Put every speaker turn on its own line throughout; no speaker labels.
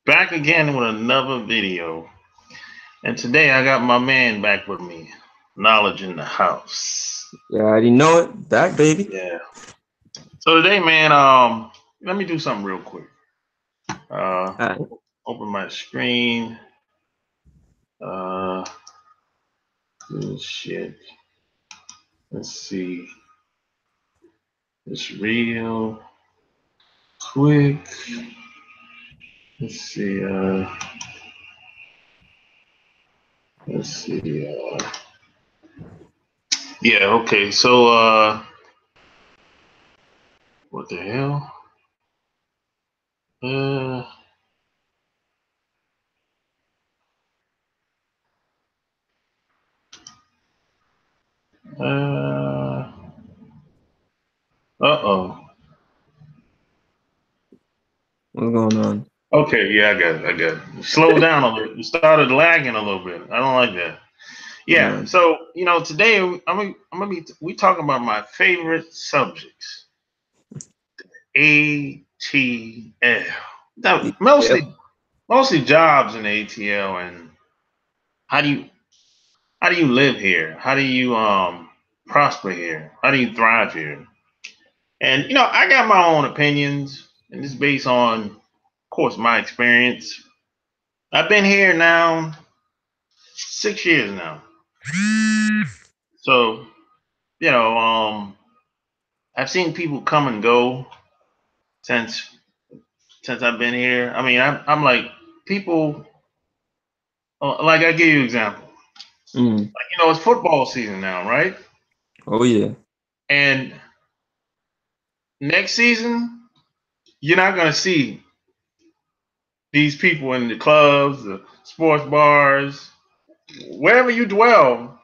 Back again with another video. And today I got my man back with me. Knowledge in the house.
Yeah, I already know it. Back, baby.
Yeah. So today, man, let me do something real quick. Uh
All right.
Open my screen. Uh shit. Let's see. It's real quick. Let's see, let's see, yeah, okay, so what the hell? Uh uh uh-oh.
What's going on?
Okay, yeah, I got it. I got it. Slow down a little. It started lagging a little bit. I don't like that. Yeah.
Man.
So today I'm gonna be we talking about my favorite subjects. ATL. Now,
Yep.
mostly jobs in ATL and how do you how do you live here? How do you prosper here? How do you thrive here? And I got my own opinions, and this is based on, of course, my experience. I've been here now 6 years now. So, you know, um, I've seen people come and go since I've been here. I mean, I'm like people. Like I give you an example.
Mm.
Like it's football season now, right?
Oh yeah.
And next season, you're not gonna see these people in the clubs, the sports bars, wherever you dwell.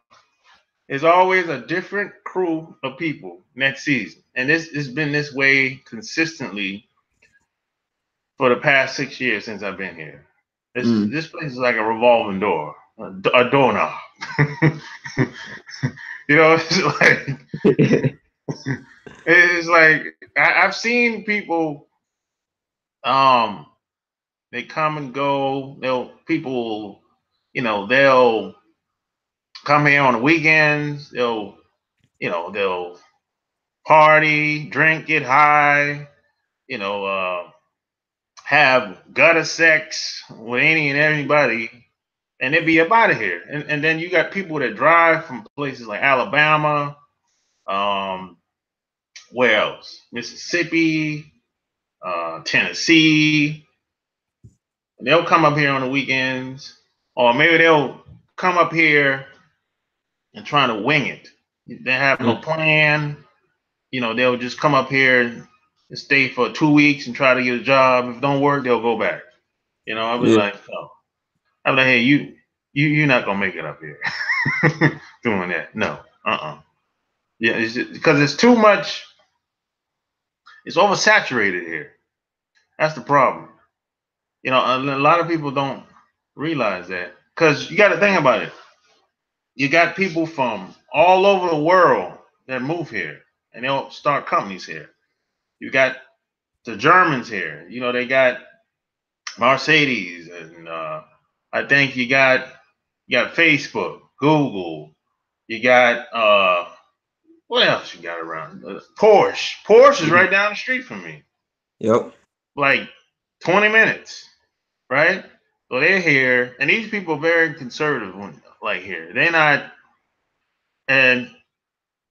There's always a different crew of people next season, and this has been this way consistently for the past 6 years since I've been here.
Mm.
This place is like a revolving door, a doorknob. It's like I've seen people. Um, they come and go. They'll come here on the weekends. They'll party, drink, get high. You know, have gutter sex with any and everybody, and they'd be up out of here. And then you got people that drive from places like Alabama, um, where else? Mississippi, Tennessee. And they'll come up here on the weekends, or maybe they'll come up here and try to wing it. They have no
Mm.
plan. They'll just come up here and stay for 2 weeks and try to get a job. If it don't work, they'll go back. I'll be
Yeah.
like, oh, I'm like, hey, you're not gonna make it up here doing that. No, yeah, because it's too much. It's oversaturated here. That's the problem. A lot of people don't realize that because you got to think about it. You got people from all over the world that move here and they'll start companies here. You got the Germans here. They got Mercedes, and I think you got Facebook, Google. You got what else you got around? Porsche. Porsche is
Mm.
right down the street from me,
Yep.
like 20 minutes, right? So they're here, and these people are very conservative. Like here, and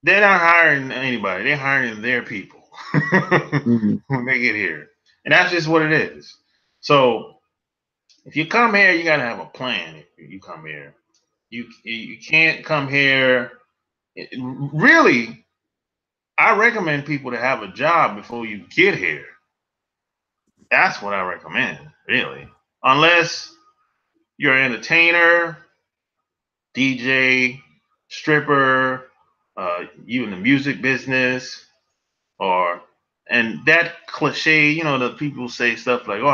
they're not hiring anybody. They're hiring their people
Mm.
when they get here, and that's just what it is. So if you come here, you gotta have a plan. If you come here, you can't come here. Really, I recommend people to have a job before you get here. That's what I recommend, really. Unless you're an entertainer, DJ, stripper, you in the music business, or and that cliche, the people say stuff like, "Oh,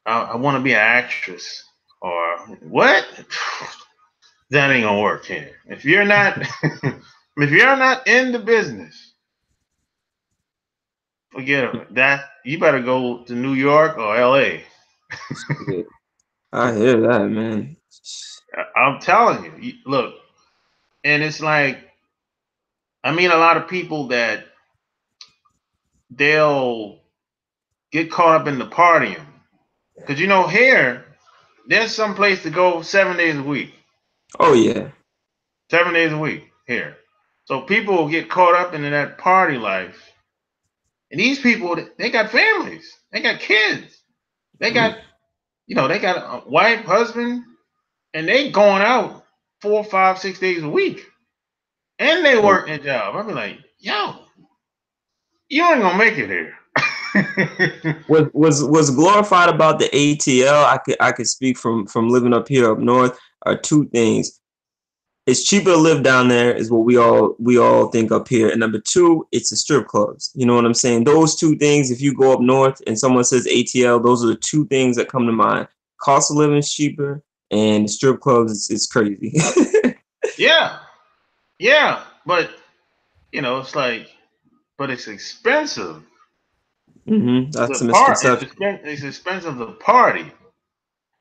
I want to be an actress," or what? That ain't gonna work here. If you're not, if you're not in the business, forget it. That you better go to New York or L.A.
Yeah. I hear that, man.
I'm telling you, look, and it's like, I mean, a lot of people that they'll get caught up in the partying. Because, here, there's some place to go 7 days a week.
Oh yeah.
7 days a week here. So people will get caught up into that party life. And these people, they got families. They got kids. They got, they got a wife, husband, and they going out 4, 5, 6 days a week. And they work their job. I be like, yo, you ain't gonna make it here.
Was glorified about the ATL. I could speak from living up here up north are two things. It's cheaper to live down there is what we all think up here. And number two, it's the strip clubs. You know what I'm saying? Those two things, if you go up north and someone says ATL, those are the two things that come to mind. Cost of living is cheaper and the strip clubs is crazy.
Yeah. Yeah. But it's like, but it's expensive.
That's a
The part
misconception.
it's expensive to party.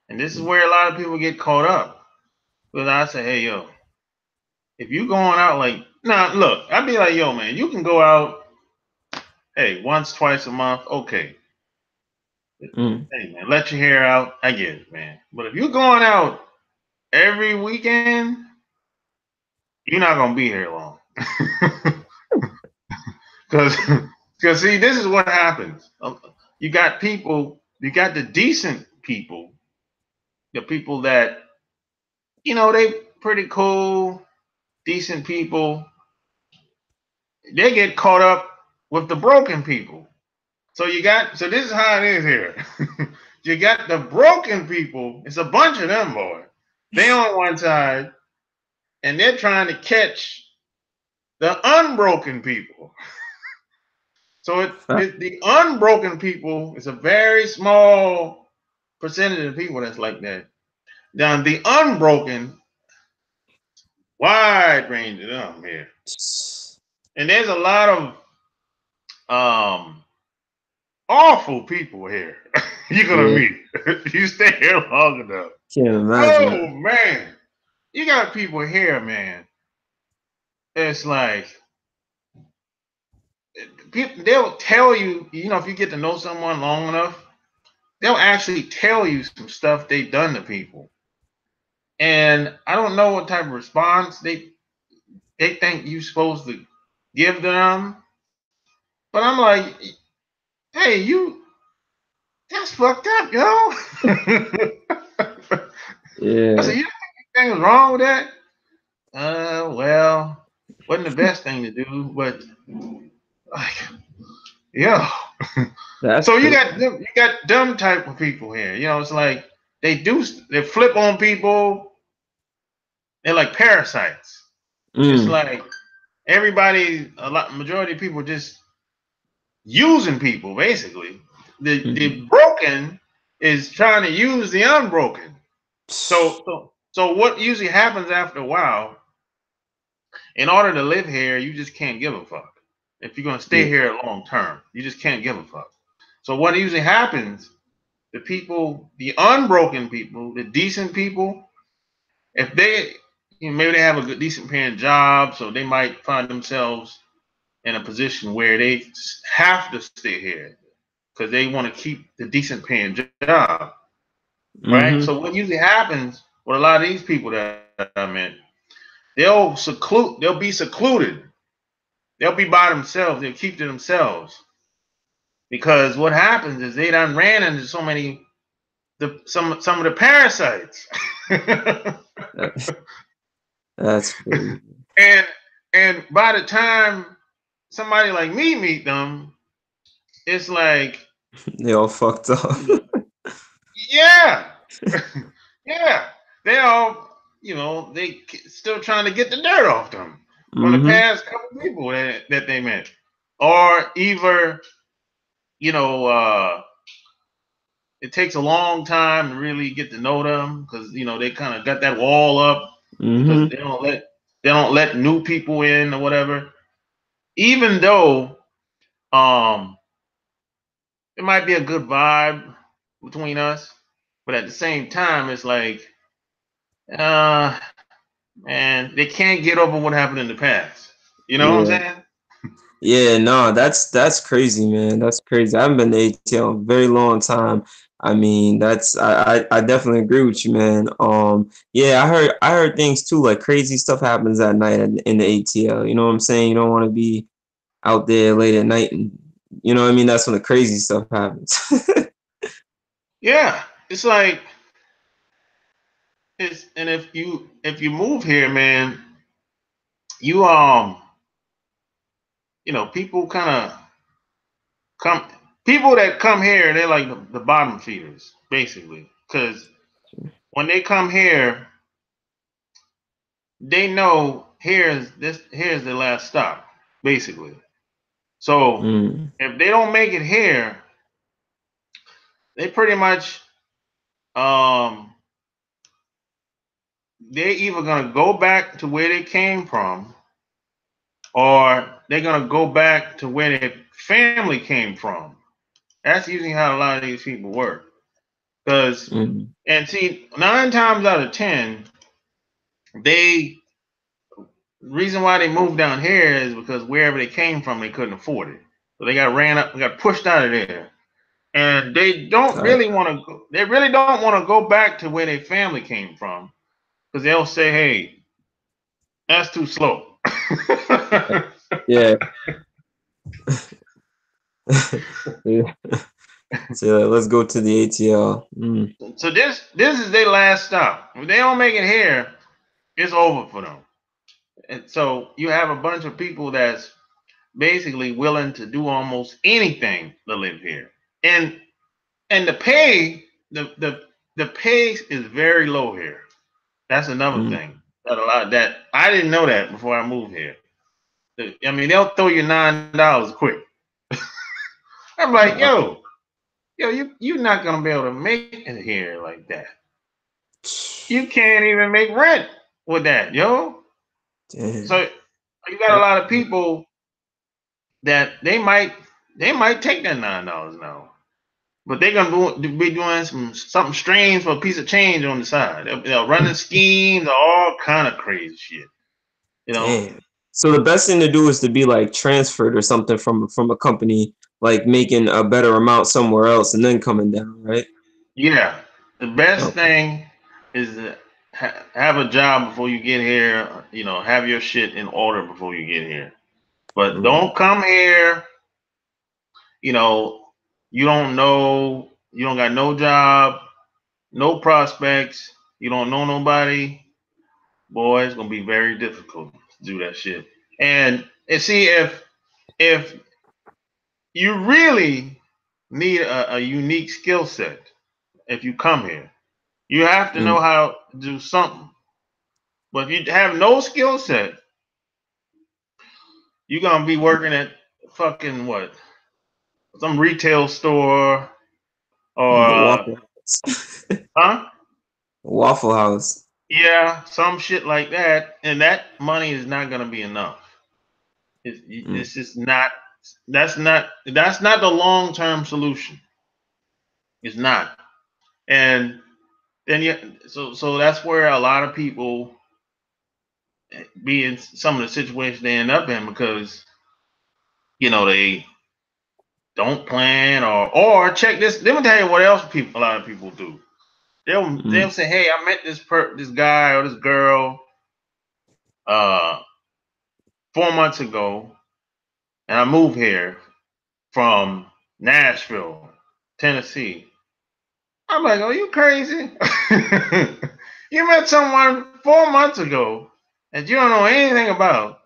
And this is where a lot of people get caught up. Because I say, hey, yo, if you going out like, nah, look, I'd be like, yo, man, you can go out, hey, once, twice a month, okay. Hey, man, let your hair out. I get it, man. But if you're going out every weekend, you're not going to be here long. Because, see, this is what happens. You got the decent people, the people that, they pretty cool, decent people. They get caught up with the broken people. So this is how it is here. You got the broken people. It's a bunch of them, boy. They on one side, and they're trying to catch the unbroken people. So the unbroken people is a very small percentage of people that's like that. Now the unbroken, wide range of them here. And there's a lot of awful people here. You're gonna meet. You stay here long enough.
Can't imagine.
Oh man, you got people here, man. It's like they'll tell you, if you get to know someone long enough, they'll actually tell you some stuff they've done to people. And I don't know what type of response they think you're supposed to give to them. But I'm like, hey, that's fucked up, yo.
Yeah.
I said, you think anything was wrong with that? Well, wasn't the best thing to do, but like, yeah. So you got dumb type of people here. It's like they flip on people. They're like parasites. It's like majority of people just using people basically. The broken is trying to use the unbroken. So what usually happens after a while, in order to live here, you just can't give a fuck. If you're gonna stay here long term, you just can't give a fuck. So what usually happens, the unbroken people, the decent people, if they maybe they have a good decent paying job, so they might find themselves in a position where they have to stay here because they want to keep the decent paying job. Right? So what usually happens with a lot of these people that I met, they'll be secluded. They'll be by themselves. They'll keep to themselves. Because what happens is they done ran into some of the parasites.
That's crazy.
And by the time somebody like me meet them, it's like
they all fucked up.
Yeah. Yeah. They all, they still trying to get the dirt off them from the past couple people that they met. Or either, it takes a long time to really get to know them because, they kind of got that wall up because they don't let new people in or whatever. Even though it might be a good vibe between us. but at the same time, it's like, uh, man, they can't get over what happened in the past. You know what I'm
Yeah.
saying?
Yeah, no, that's crazy, man. That's crazy. I haven't been to ATL in a very long time. I mean, I definitely agree with you, man. Yeah, I heard things too, like crazy stuff happens at night in the ATL. You know what I'm saying? You don't want to be out there late at night, and you know what I mean. That's when the crazy stuff happens.
Yeah, it's like it's, and if you move here, man, you you know, people kind of come, people that come here, they're like the bottom feeders, basically, because when they come here, they know here's the last stop, basically. So
Mm,
if they don't make it here, they pretty much um they're either gonna go back to where they came from, or they're gonna go back to where their family came from. That's usually how a lot of these people work. Because,
mm,
and see, 9 times out of 10, they reason why they moved down here is because wherever they came from, they couldn't afford it. So they got ran up, got pushed out of there, and they don't
right.
really want to. They really don't want to go back to where their family came from because they'll say, "Hey, that's too slow."
Yeah. Yeah. So let's go to the ATL. Mm,
So this is their last stop. If they don't make it here, it's over for them. And so you have a bunch of people that's basically willing to do almost anything to live here. And the pay, the pay is very low here. That's another
mm.
thing that a lot that I didn't know that before I moved here. I mean, they'll throw you $9 quick. I'm like,
Wow.
yo, you're not gonna be able to make it here like that. You can't even make rent with that, yo.
Damn.
So you got a lot of people that they might take that $9 now, but they're gonna be doing something strange for a piece of change on the side. They're running schemes, all kind of crazy shit. You know?
Damn. So the best thing to do is to be like transferred or something from a company, like making a better amount somewhere else and then coming down, right?
Yeah. The best
Okay.
thing is to have a job before you get here. You know, have your shit in order before you get here. But
Mm,
don't come here. You know, you don't got no job, no prospects. You don't know nobody. Boy, it's gonna be very difficult to do that shit. And see if you really need a unique skill set if you come here, you have to
mm.
know how to do something. But if you have no skill set, you're gonna be working at fucking what? Some retail store or
The Waffle House.
huh?
Waffle House.
Yeah, some shit like that, and that money is not gonna be enough.
Mm,
It's just not. That's not the long term solution. It's not. And then so that's where a lot of people be in some of the situations they end up in because they don't plan or check this. Let me tell you what else a lot of people do. They'll
mm,
say, "Hey, I met this guy or this girl uh 4 months ago, and I moved here from Nashville, Tennessee." I'm like, "Are you crazy? You met someone 4 months ago that you don't know anything about,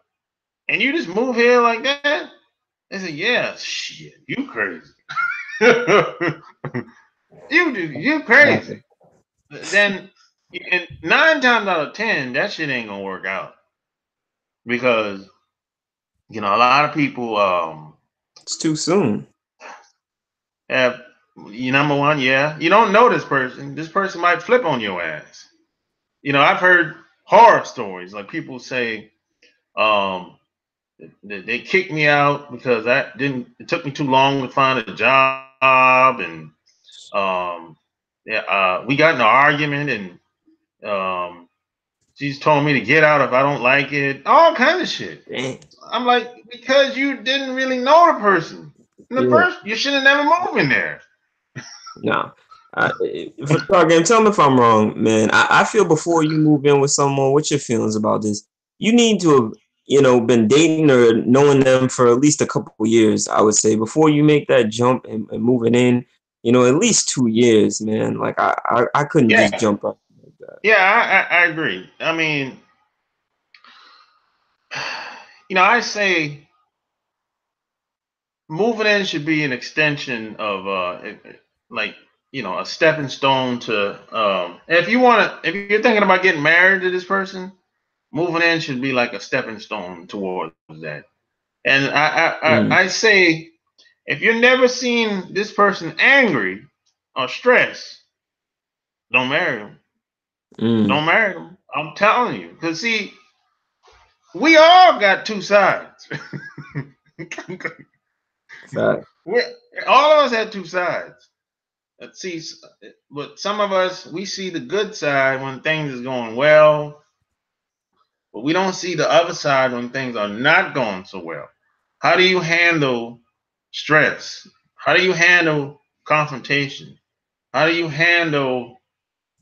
and you just move here like that?" They said, "Yeah, shit, you crazy. You crazy." Then, and 9 times out of 10, that shit ain't gonna work out because a lot of people
it's too soon.
have number one, yeah, you don't know this person. This person might flip on your ass. I've heard horror stories like people say, um, they kicked me out because it took me too long to find a job, and um Yeah, we got in an argument, and she's told me to get out if I don't like it. All kinds of shit.
Damn.
I'm like, because you didn't really know the person in the
Yeah.
first. You should have never moved in there.
No. For again, tell me if I'm wrong, man. I feel before you move in with someone, what's your feelings about this? You need to have, been dating or knowing them for at least a couple years, I would say, before you make that jump and moving in, at least 2 years, man. Like I couldn't just
Yeah,
jump up like that.
yeah, I agree. I mean, I say moving in should be an extension of like a stepping stone to if if you're thinking about getting married to this person, moving in should be like a stepping stone towards that. And
Mm,
I say if you've never seen this person angry or stressed, don't marry them.
mm,
Don't marry them. I'm telling you, because see, we all got two sides.
fact.
we all of us have two sides. See, but some of us we see the good side when things is going well, but we don't see the other side when things are not going so well. How do you handle stress? How do you handle confrontation? How do you handle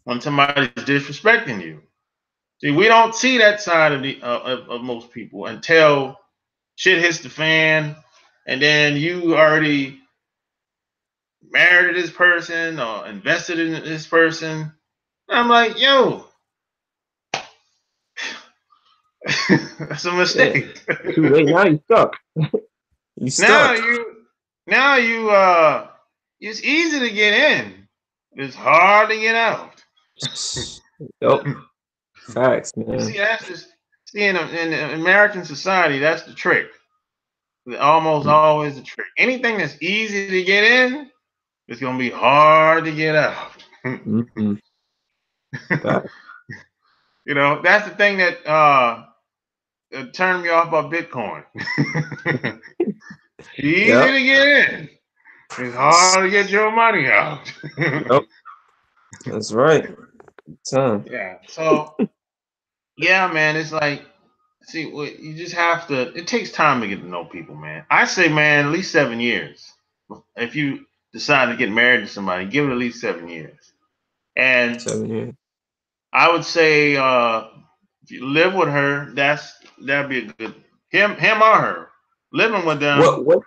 when somebody's disrespecting you? See, we don't see that side of of most people until shit hits the fan, and then you already married this person or invested in this person. I'm like, yo, that's a
Yeah.
mistake.
Too late. Now you stuck. You
now
stuck.
you, now you, it's easy to get in. It's hard to get out.
Yep. Facts,
You
man.
see, that's just see in American society. That's the trick. Almost always the trick. Anything that's easy to get in, it's gonna be hard to get out.
Mm-hmm. Facts.
That's the thing that turned me off about Bitcoin. Easy
Yep.
to get in. It's hard to get your money out.
Yep. That's right. Time.
Yeah. So yeah, man, it's like see, you just have to. It takes time to get to know people, man. I say, man, at least 7 years. If you decide to get married to somebody, give it at least 7 years. And
7 years.
I would say, if you live with her, that'd be a good him or her living with them.
What what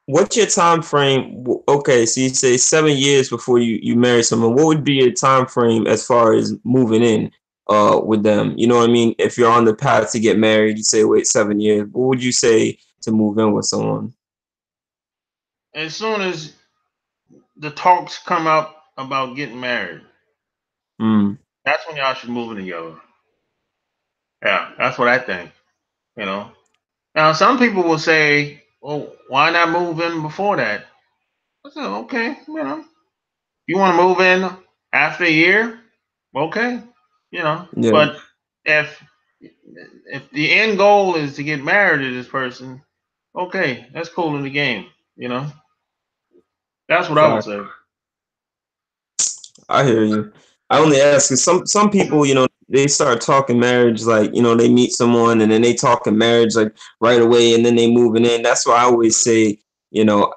what's your time frame? Okay, so you say 7 years before you marry someone. What would be your time frame as far as moving in with them? You know what I mean? If you're on the path to get married, you say wait 7 years. What would you say to move in with someone?
As soon as the talks come up about getting married,
Mm,
that's when y'all should move in together. Yeah, that's what I think. You know. Now some people will say, "Well, why not move in before that?" I said, "Okay, you want to move in after a year, okay,
yeah,
But if if the end goal is to get married to this person, okay, that's cool in the game. You know, that's what I would
fact.
say.
I hear you. I only ask because some people, they start talking marriage like, they meet someone and then they talking marriage like right away and then they moving in. That's why I always say, you know,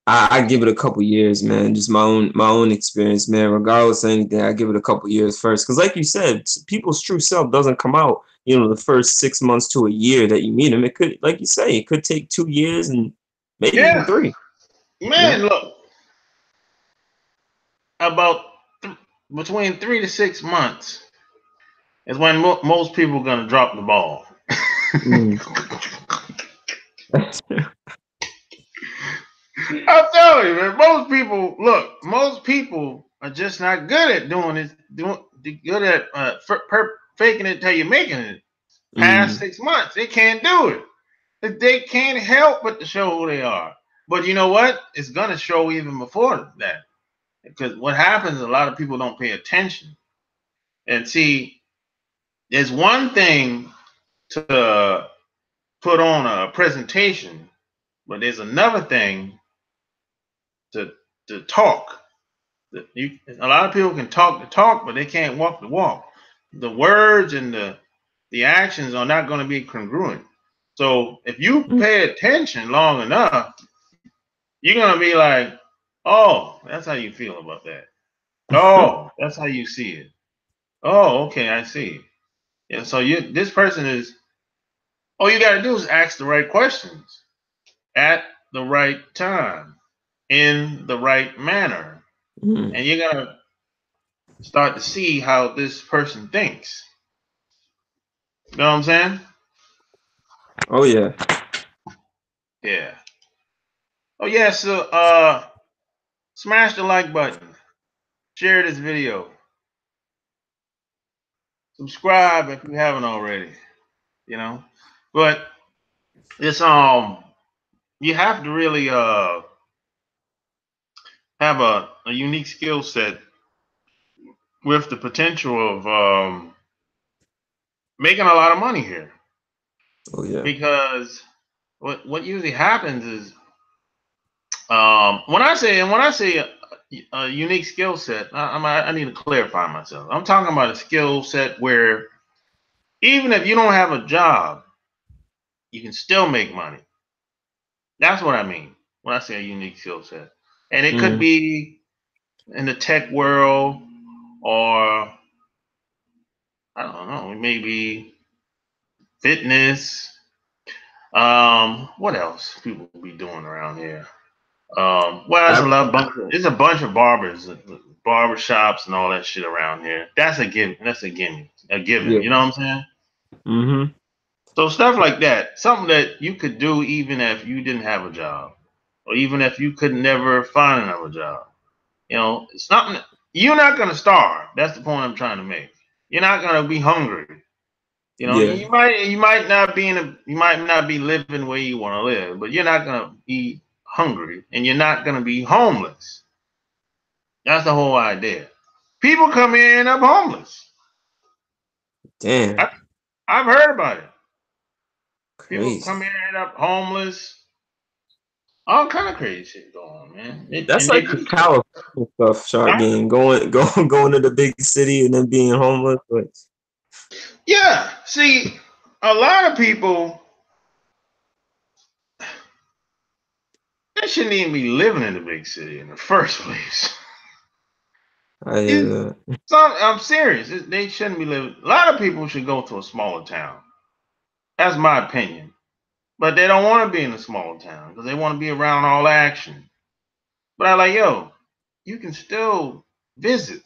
I give it a couple years, man. Just my own experience, man. Regardless of anything, I give it a couple years first. Because like you said, people's true self doesn't come out, the first 6 months to a year that you meet them. It could, like you say, it could take 2 years and maybe even
Yeah,
three. You
man.
know?
Look, about between 3 to 6 months is when most people are gonna drop the ball.
Mm.
I'm telling you, man. Most people are just not good at doing it. Good at faking it till you're making it. Past
Mm.
6 months, they can't do it. They can't help but to show who they are. But you know what? It's gonna show even before that. Because what happens is a lot of people don't pay attention. And see, there's one thing to put on a presentation, but there's another thing to talk. A lot of people can talk the talk, but they can't walk the walk. The words and the actions are not going to be congruent. So if you pay attention long enough, you're going to be like, oh, that's how you feel about that. Oh, that's how you see it. Oh, okay, I see. Yeah, so this person is, all you got to do is ask the right questions at the right time in the right manner. And you're going to start to see how this person thinks. You know what I'm saying?
Oh yeah.
Yeah. Oh yeah, so smash the like button. Share this video. Subscribe if you haven't already, you know. But it's you have to really have a unique skill set with the potential of making a lot of money here.
Oh yeah.
Because what usually happens is when I say a unique skill set, I need to clarify myself. I'm talking about a skill set where even if you don't have a job, you can still make money. That's what I mean when I say a unique skill set. And it could be in the tech world, or I don't know, maybe fitness. What else people be doing around here? Well, there's a bunch of barbers, barber shops, and all that shit around here. That's a given. That's a given. A given.
Yeah.
You know what I'm saying?
Mm-hmm.
So stuff like that, something that you could do even if you didn't have a job, or even if you could never find another job. You know, it's something. You're not gonna starve. That's the point I'm trying to make. You're not gonna be hungry. You know,
Yeah.
you might not be you might not be living where you want to live, but you're not gonna be hungry, and you're not gonna be homeless. That's the whole idea. People come here and end up homeless.
Damn.
I've heard about it. People
Crazy.
come here and end up homeless. All kind of crazy shit going on, man.
That's like the California stuff, Shark Game. Going to the big city and then being homeless. But
yeah, see, a lot of people, they shouldn't even be living in the big city in the first place.
I hear that.
I'm serious. They shouldn't be living. A lot of people should go to a smaller town. That's my opinion. But they don't want to be in a smaller town because they want to be around all action. But I like, yo, you can still visit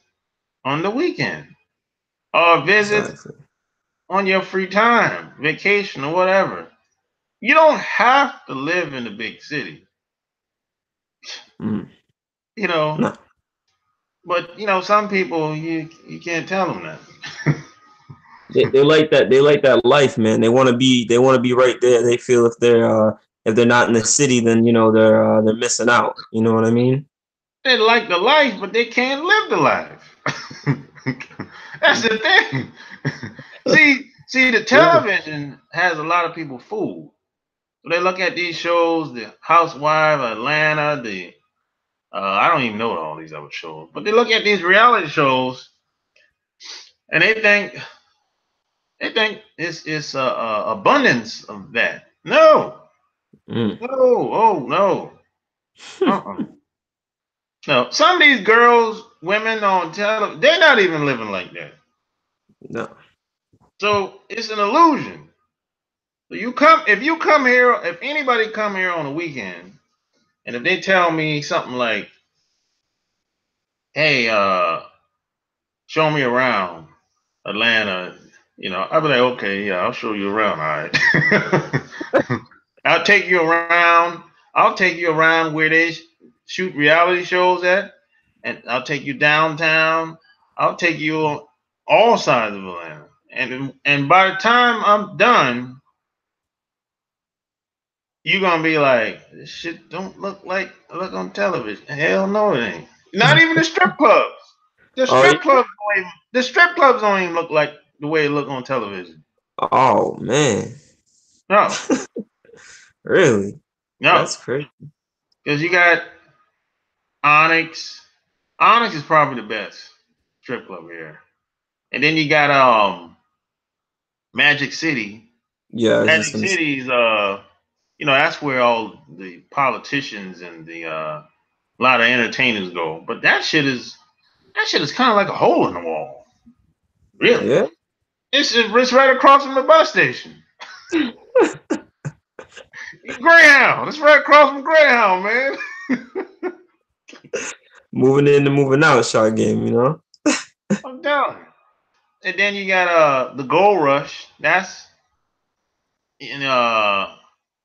on the weekend or visit
Exactly.
on your free time, vacation or whatever. You don't have to live in the big city, you know.
No.
But some people you can't tell them that.
They like that. They like that life, man. They want to be. They want to be right there. They feel if they're not in the city, then they're missing out. You know what I mean?
They like the life, but they can't live the life. That's the thing. see, the television has a lot of people fooled. So they look at these shows, the Housewife, Atlanta, I don't even know all these other shows, but they look at these reality shows and they think it's abundance of that. No, no, oh no, uh-uh. No. Some of these girls, women on television, they're not even living like that.
No.
So it's an illusion. So if you come here, if anybody come here on a weekend, and if they tell me something like, "Hey, show me around Atlanta," I'll be like, "Okay, yeah, I'll show you around. All right, I'll take you around. I'll take you around where they shoot reality shows at, and I'll take you downtown. I'll take you on all sides of Atlanta, and by the time I'm done." You're gonna be like, this shit don't look like look on television. Hell no, it ain't. Not even the strip clubs.
Oh,
The strip clubs don't even look like the way it look on television.
oh man.
No,
Really?
no,
That's crazy.
because you got Onyx, Onyx is probably the best strip club here. And then you got Magic City.
Yeah, I was just
Magic
gonna say.
City's that's where all the politicians and the a lot of entertainers go. But that shit is kind of like a hole in the wall. Really.
Yeah.
It's right across from the bus station. Greyhound. It's right across from Greyhound, man.
Moving in and moving out, shot game, you know?
I'm down. And then you got the Gold Rush. That's in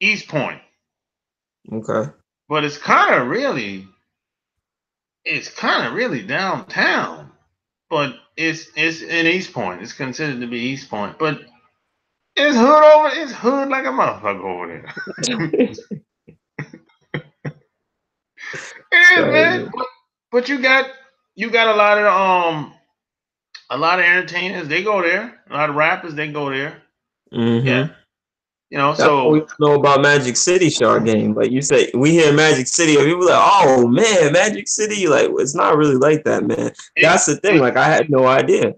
East Point.
Okay.
But it's kind of really downtown. But it's in East Point. It's considered to be East Point. But it's hood like a motherfucker over there. Yeah, man. But you got a lot of entertainers, they go there. A lot of rappers, they go there. Yeah.
Mm-hmm. That's what we
So
know about Magic City, shot game. Like you say, we hear Magic City, and people like, oh man, Magic City. Like, it's not really like that, man.
it,
That's the thing.
it,
Like, I had no idea.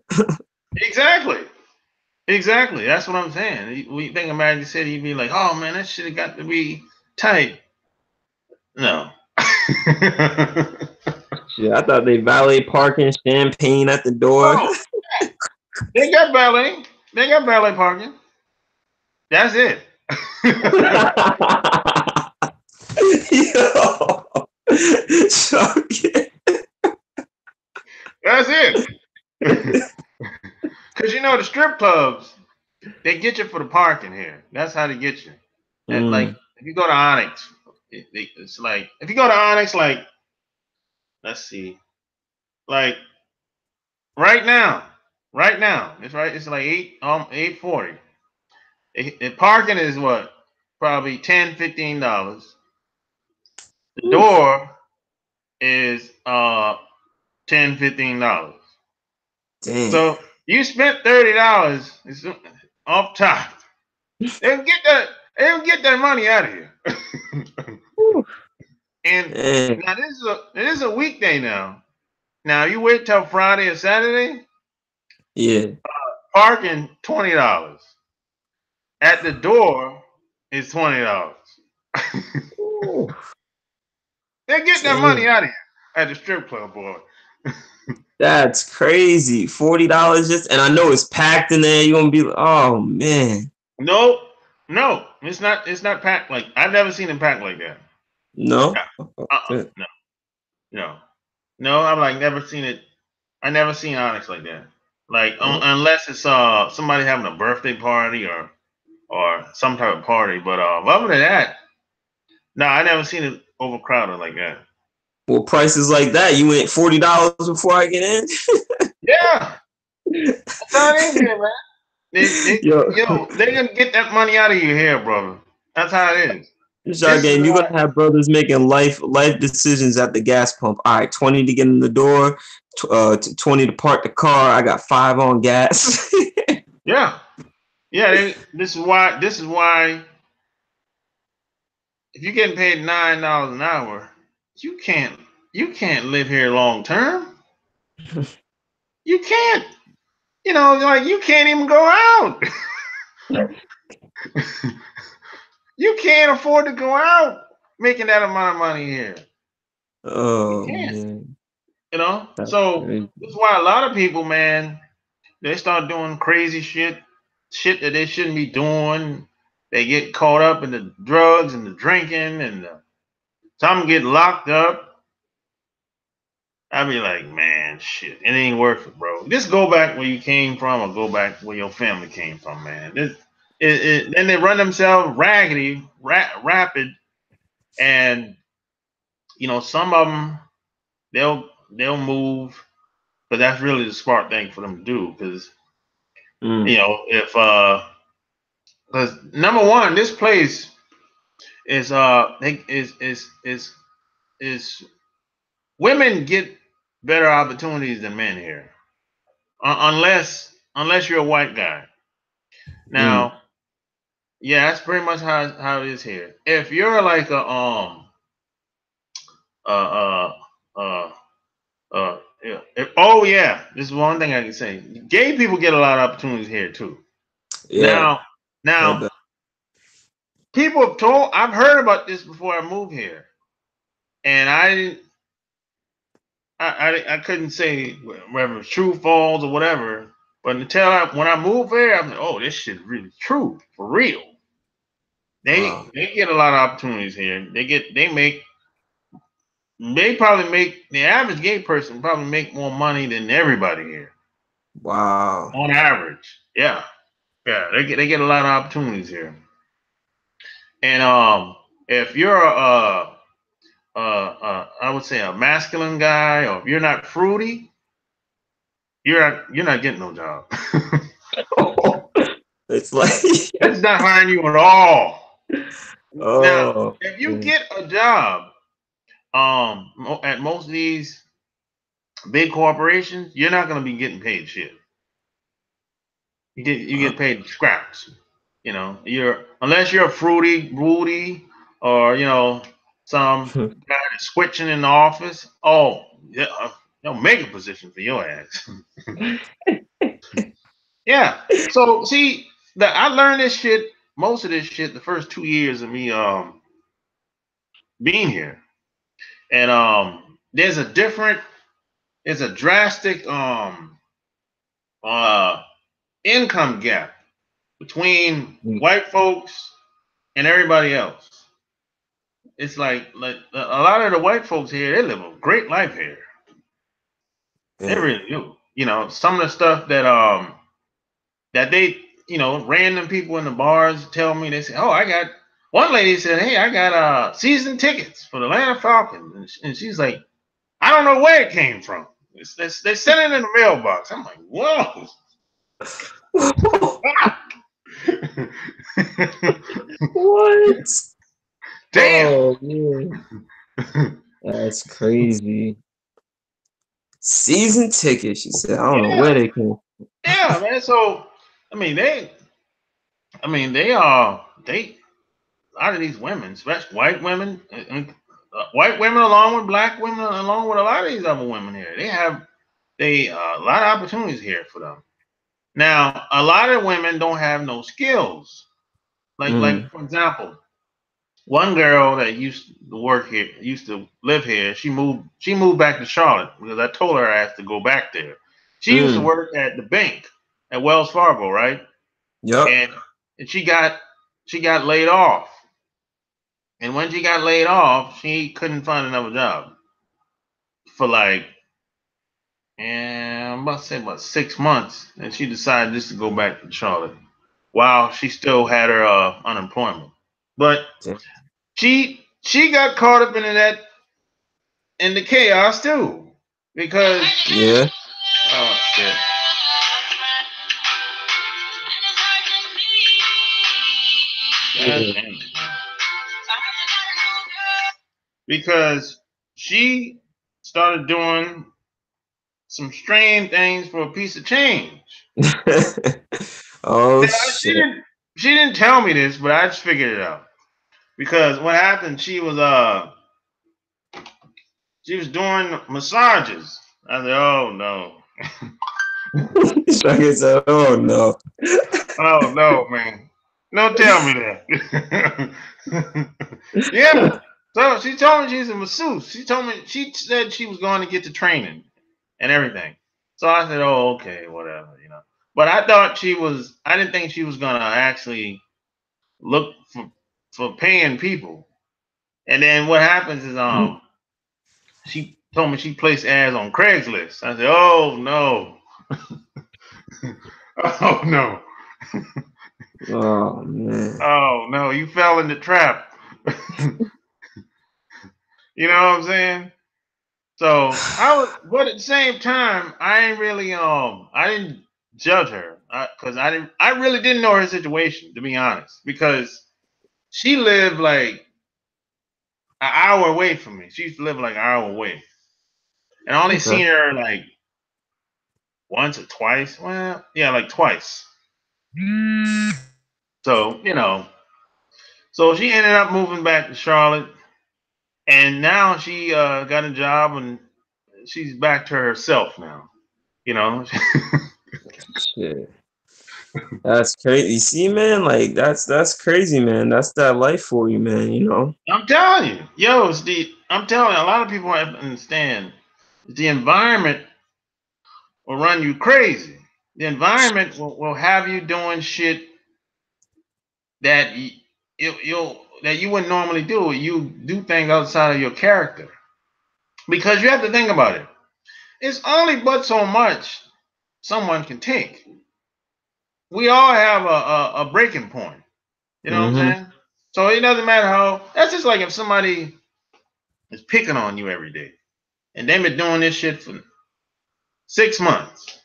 exactly. Exactly. That's what I'm saying. When you think of Magic City, you'd be like, oh man, that shit got to be tight. No.
Yeah, I thought they valet parking, champagne at the door.
Oh, they got valet. They got valet parking. That's it.
Yo, shocking.
That's it. Because the strip clubs, they get you for the parking here. That's how they get you. And, like, if you go to Onyx, it's like, if you go to Onyx, like, let's see, like right now, it's like 8:40. Parking is what? Probably $10-15. The door is $10-15.
Dang.
So you spent $30 off top. They don't get that money out of here. And
Dang.
now this is a weekday now. Now you wait till Friday or Saturday,
Yeah.
parking $20. At the door is $20. They're getting that money
Dang.
out of here at the strip club, boy.
That's crazy. $40 just, and I know it's packed in there. You're gonna be like, oh man.
No, it's not. It's not packed like I've never seen it packed like that.
No?
No, no, no. I've like never seen it. I never seen Onyx like that. Like unless it's somebody having a birthday party or some type of party. But other than that, no, I never seen it overcrowded like that.
Well, prices like that, you went $40 before I get in.
Yeah, that's how it is here, man. They're gonna get that money out of your hair, brother. That's how it is.
Shot
This is
game, you're
why.
gonna have brothers making life decisions at the gas pump. All right, 20 to get in the door, 20 to park the car. I got 5 on gas.
Yeah, yeah. This is why. If you're getting paid $9 an hour, you can't live here long term. You can't. Like you can't even go out. You can't afford to go out making that amount of money here. You
Oh
can't.
man, that's
So
crazy.
that's why a lot of people, man, they start doing crazy shit that they shouldn't be doing. They get caught up in the drugs and the drinking, and some get locked up. I'd be like, man, shit, it ain't worth it, bro. Just go back where you came from, or go back where your family came from, man. Then they run themselves raggedy, rapid, and some of them they'll move, but that's really the smart thing for them to do, because if because number one, this place is is women get better opportunities than men here, unless you're a white guy. Now, yeah, that's pretty much how it is here. If you're like a Oh yeah, this is one thing I can say. Gay people get a lot of opportunities here too.
Yeah,
Now,
heard
now
that.
people have told. I've heard about this before I moved here, and I didn't. I couldn't say whether it's true, false, or whatever. But when I moved here, I'm like, oh, this shit really true for real.
Wow.
They get a lot of opportunities here. They probably make the average gay person probably make more money than everybody here
Wow.
on average. Yeah, yeah, they get a lot of opportunities here. And if you're I would say a masculine guy, or if you're not fruity, you're not getting no job.
It's like,
That's not hiring you at all. Now,
oh,
if you
man.
get a job at most of these big corporations, you're not going to be getting paid shit. You
Wow.
get paid scraps. You know, unless you're a fruity, Rudy, or some guy that's switching in the office. Oh, yeah, they'll make a position for your ass. Yeah. So see, I learned this shit, most of this shit, the first 2 years of me being here, and there's a drastic uh income gap between white folks and everybody else. It's like a lot of the white folks here, they live a great life here. They
Yeah.
really do. Some of the stuff that they, random people in the bars tell me, they say, "Oh, I got." One lady said, "Hey, I got season tickets for the Atlanta Falcons," and she's like, "I don't know where it came from. They sent it in the mailbox." I'm like, "Whoa."
What?
Damn.
Oh man, that's crazy. Season ticket. She said, I don't know
Yeah,
where they came.
yeah, man. So I mean, they are they a lot of these women, especially white women, white women along with black women, along with a lot of these other women here, they a lot of opportunities here for them. Now, a lot of women don't have no skills. Like
Mm.
for example, one girl that used to work here, used to live here, she moved back to Charlotte because I told her I had to go back there. She used to
Mm.
work at the bank at Wells Fargo, right?
Yup.
And she got laid off. And when she got laid off, she couldn't find another job for like, I'm about to say about 6 months, and she decided just to go back to Charlotte while she still had her unemployment. But she got caught up in the chaos too, because
Yeah.
oh shit, God
Yeah.
damn it, because she started doing some strange things for a piece of change.
Oh
Now
shit.
she didn't tell me this, but I just figured it out. Because what happened, she was doing massages. I said, "Oh no,
Shaggy said, oh no.
oh no, man, don't tell me that." Yeah. So she told me she's a masseuse. She said she was going to get the training and everything. So I said, "Oh, okay, whatever." But I didn't think she was gonna actually look for paying people. And then what happens is she told me she placed ads on Craigslist. I said, "Oh no, oh no,
Oh man.
oh no, you fell in the trap." You know what I'm saying? So but at the same time, I ain't really I didn't judge her because I really didn't know her situation, to be honest, because she lived like an hour away from me. She used to live like an hour away, and I only
Okay.
seen her like once or twice. Well, yeah, like twice. So so she ended up moving back to Charlotte, and now she got a job and she's back to herself now. You know,
Shit. That's crazy. You see, man, like that's crazy, man. That's that life for you, man, you know?
I'm telling you, yo, I'm telling you, a lot of people have to understand the environment will run you crazy. The environment will have you doing shit that that you wouldn't normally do. You do things outside of your character because you have to think about it. It's only but so much someone can take. We all have a breaking point. You know what I'm
Mm-hmm.
saying? So it doesn't matter how. That's just like if somebody is picking on you every day, and they've been doing this shit for 6 months,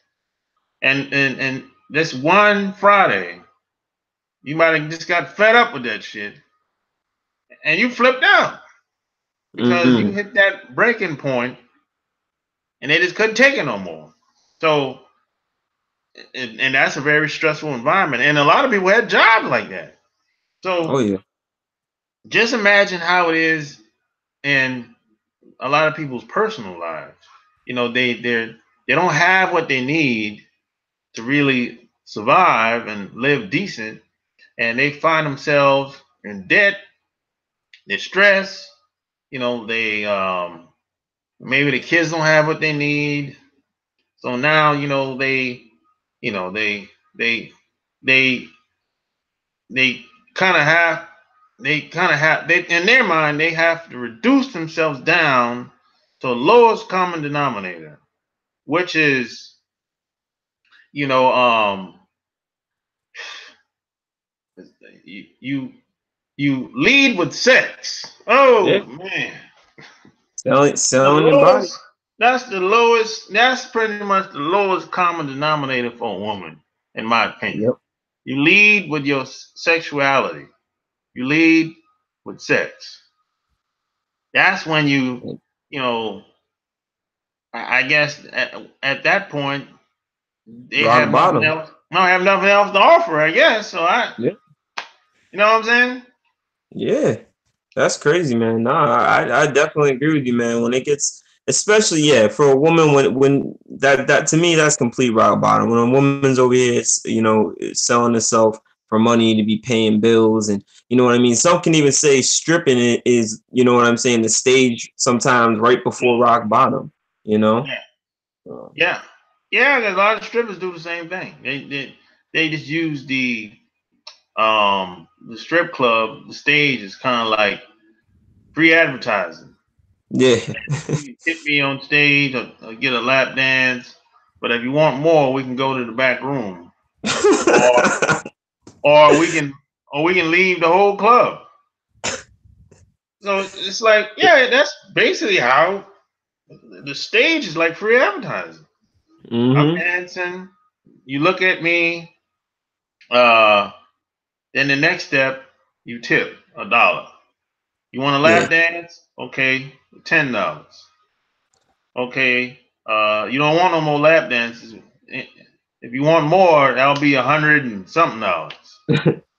and this one Friday, you might have just got fed up with that shit, and you flipped out because you
Mm-hmm.
hit that breaking point, and they just couldn't take it no more. So, and that's a very stressful environment, and a lot of people had jobs like that.
Oh
So
yeah.
just imagine how it is in a lot of people's personal lives. You know, they don't have what they need to really survive and live decent, and they find themselves in debt. They're stressed. You know, they maybe the kids don't have what they need, so now you know they they they kind of have they in their mind they have to reduce themselves down to the lowest common denominator, which is you know you you lead with sex.
Yeah.
Oh man, the
Selling your body.
lowest. That's the lowest. That's pretty much the lowest common denominator for a woman, in my opinion.
Yep.
You lead with your sexuality. You lead with sex. That's when you know, I guess at that point they have
Rock
nothing
bottom.
else. No, have nothing else to offer. I guess so.
Yeah.
You know what I'm saying?
Yeah. That's crazy, man. Nah, I definitely agree with you, man. When it gets, especially yeah, for a woman, when that to me that's complete rock bottom. When a woman's over here, it's, you know, selling herself for money to be paying bills, and you know what I mean. Some can even say stripping it is, you know what I'm saying, the stage sometimes right before rock bottom. You know.
Yeah,
Uh,
yeah, yeah. A lot of strippers do the same thing. They just use the strip club, the stage is kind of like free advertising.
yeah.
You can hit me on stage or get a lap dance, but if you want more, we can go to the back room, or or we can or we can leave the whole club. So it's like, yeah, that's basically how the stage is like free advertising. I'm
hmm
dancing, you look at me, uh, then the next step, you tip $1. You want a
Yeah.
lap dance? Okay, $10. Okay, you don't want no more lap dances. If you want more, that'll be 100 and something dollars.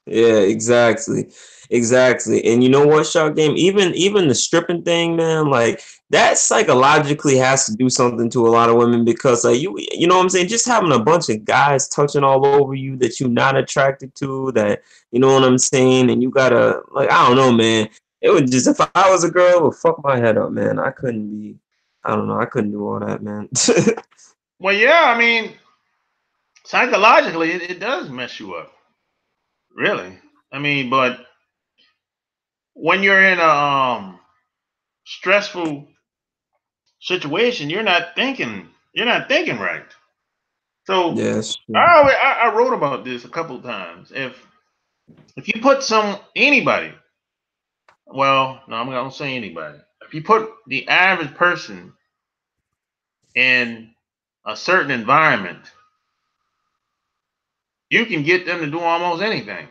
Yeah, exactly. Exactly. And you know what, Shark Game? Even the stripping thing, man, like that psychologically has to do something to a lot of women because like you know what I'm saying, just having a bunch of guys touching all over you that you're not attracted to, that you know what I'm saying, and you gotta like I don't know, man. It would just if I was a girl, it would fuck my head up, man. I couldn't be I don't know, I couldn't do all that, man.
Well, yeah, I mean, psychologically, it does mess you up, really. I mean, but when you're in a stressful situation, you're not thinking right. So
Yes.
I wrote about this a couple of times. If you put anybody, well, no, I'm not gonna say anybody. If you put the average person in a certain environment, you can get them to do almost anything.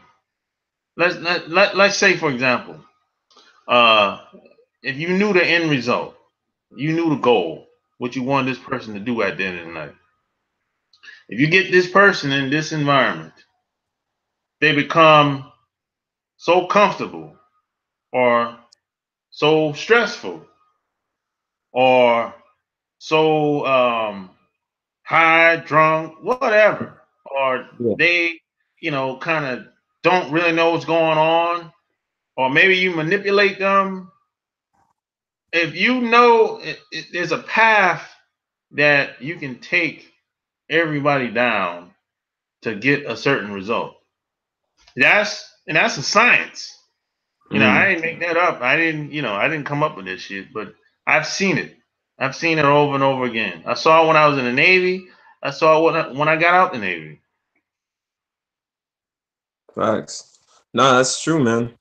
Let's say, for example, uh, if you knew the end result, you knew the goal, what you wanted this person to do at the end of the night. If you get this person in this environment, they become so comfortable or so stressful or so high, drunk, whatever, or
Yeah.
they, kind of don't really know what's going on, or maybe you manipulate them. If you know there's a path that you can take everybody down to get a certain result. That's a science. I didn't make that up. I didn't come up with this shit, but I've seen it. I've seen it over and over again. I saw it when I was in the Navy. I saw it when I got out the Navy.
Facts. No, that's true, man.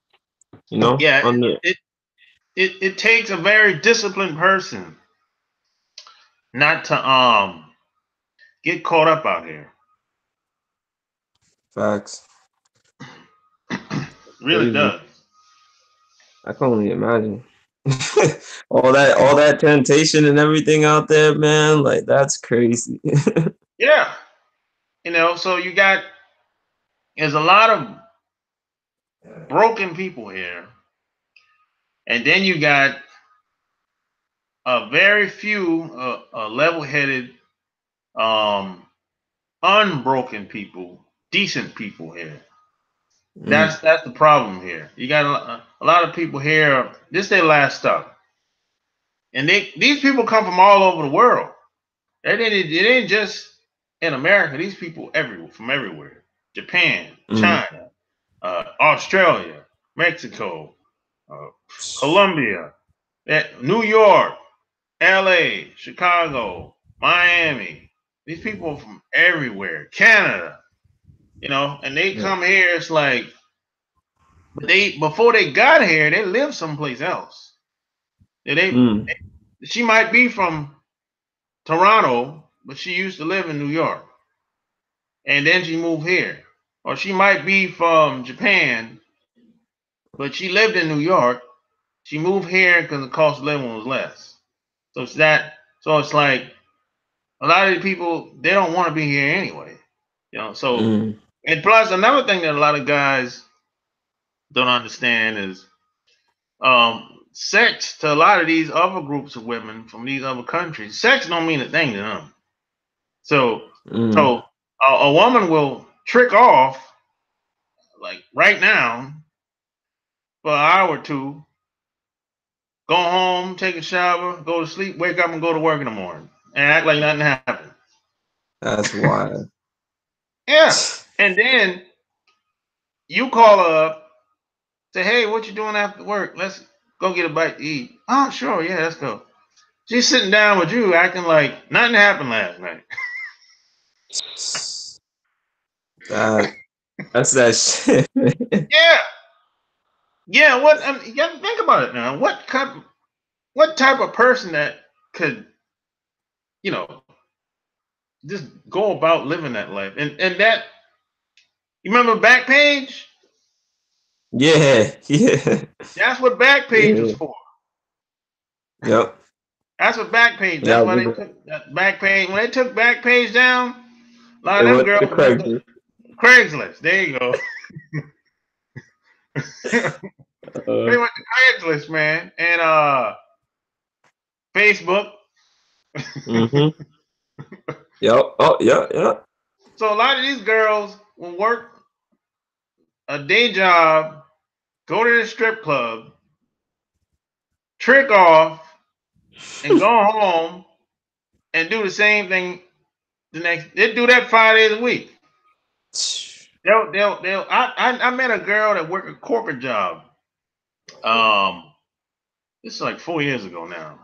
Yeah,
on the
it takes a very disciplined person not to get caught up out here.
facts.
Really
Crazy.
does.
I can only imagine. all that temptation and everything out there, man. Like that's crazy.
Yeah. So there's a lot of broken people here. And then you got a very few level-headed, um, unbroken people, decent people here. That's the problem here. You got a lot of people here. This is their last stop, and these people come from all over the world. It ain't just in America. These people from everywhere. Japan, China, Australia, Mexico, Colombia, New York, LA, Chicago, Miami. These people from everywhere, Canada, and they come here. It's like, but before they got here, they lived someplace else. She might be from Toronto, but she used to live in New York, and then she moved here. Or she might be from Japan, but she lived in New York. She moved here because the cost of living was less. So it's that. So it's like a lot of the people, they don't want to be here anyway. So and plus another thing that a lot of guys don't understand is sex to a lot of these other groups of women from these other countries. Sex don't mean a thing to them. So a woman will trick off like right now for an hour or two, go home, take a shower, go to sleep, wake up and go to work in the morning and act like nothing happened.
That's wild.
Yeah. And then you call her up, say, hey, what you doing after work? Let's go get a bite to eat. Oh, sure, yeah, let's go. She's sitting down with you acting like nothing happened last night.
That's that shit.
Yeah. Yeah, you got to think about it now. What type of person that could, just go about living that life? And that, you remember Backpage?
Yeah.
That's what Backpage was for.
Yep.
That's what Backpage.
Yeah,
That's why they took that Backpage. When they took Backpage down, a lot of them
went
girls
to
went to Craigslist. There you go. They went to Craigslist, man, and Facebook.
Yep. Oh, yeah.
So a lot of these girls will work a day job, go to the strip club, trick off, and go home and do the same thing the next. They do that 5 days a week. They'll. I met a girl that worked a corporate job. This is like 4 years ago now.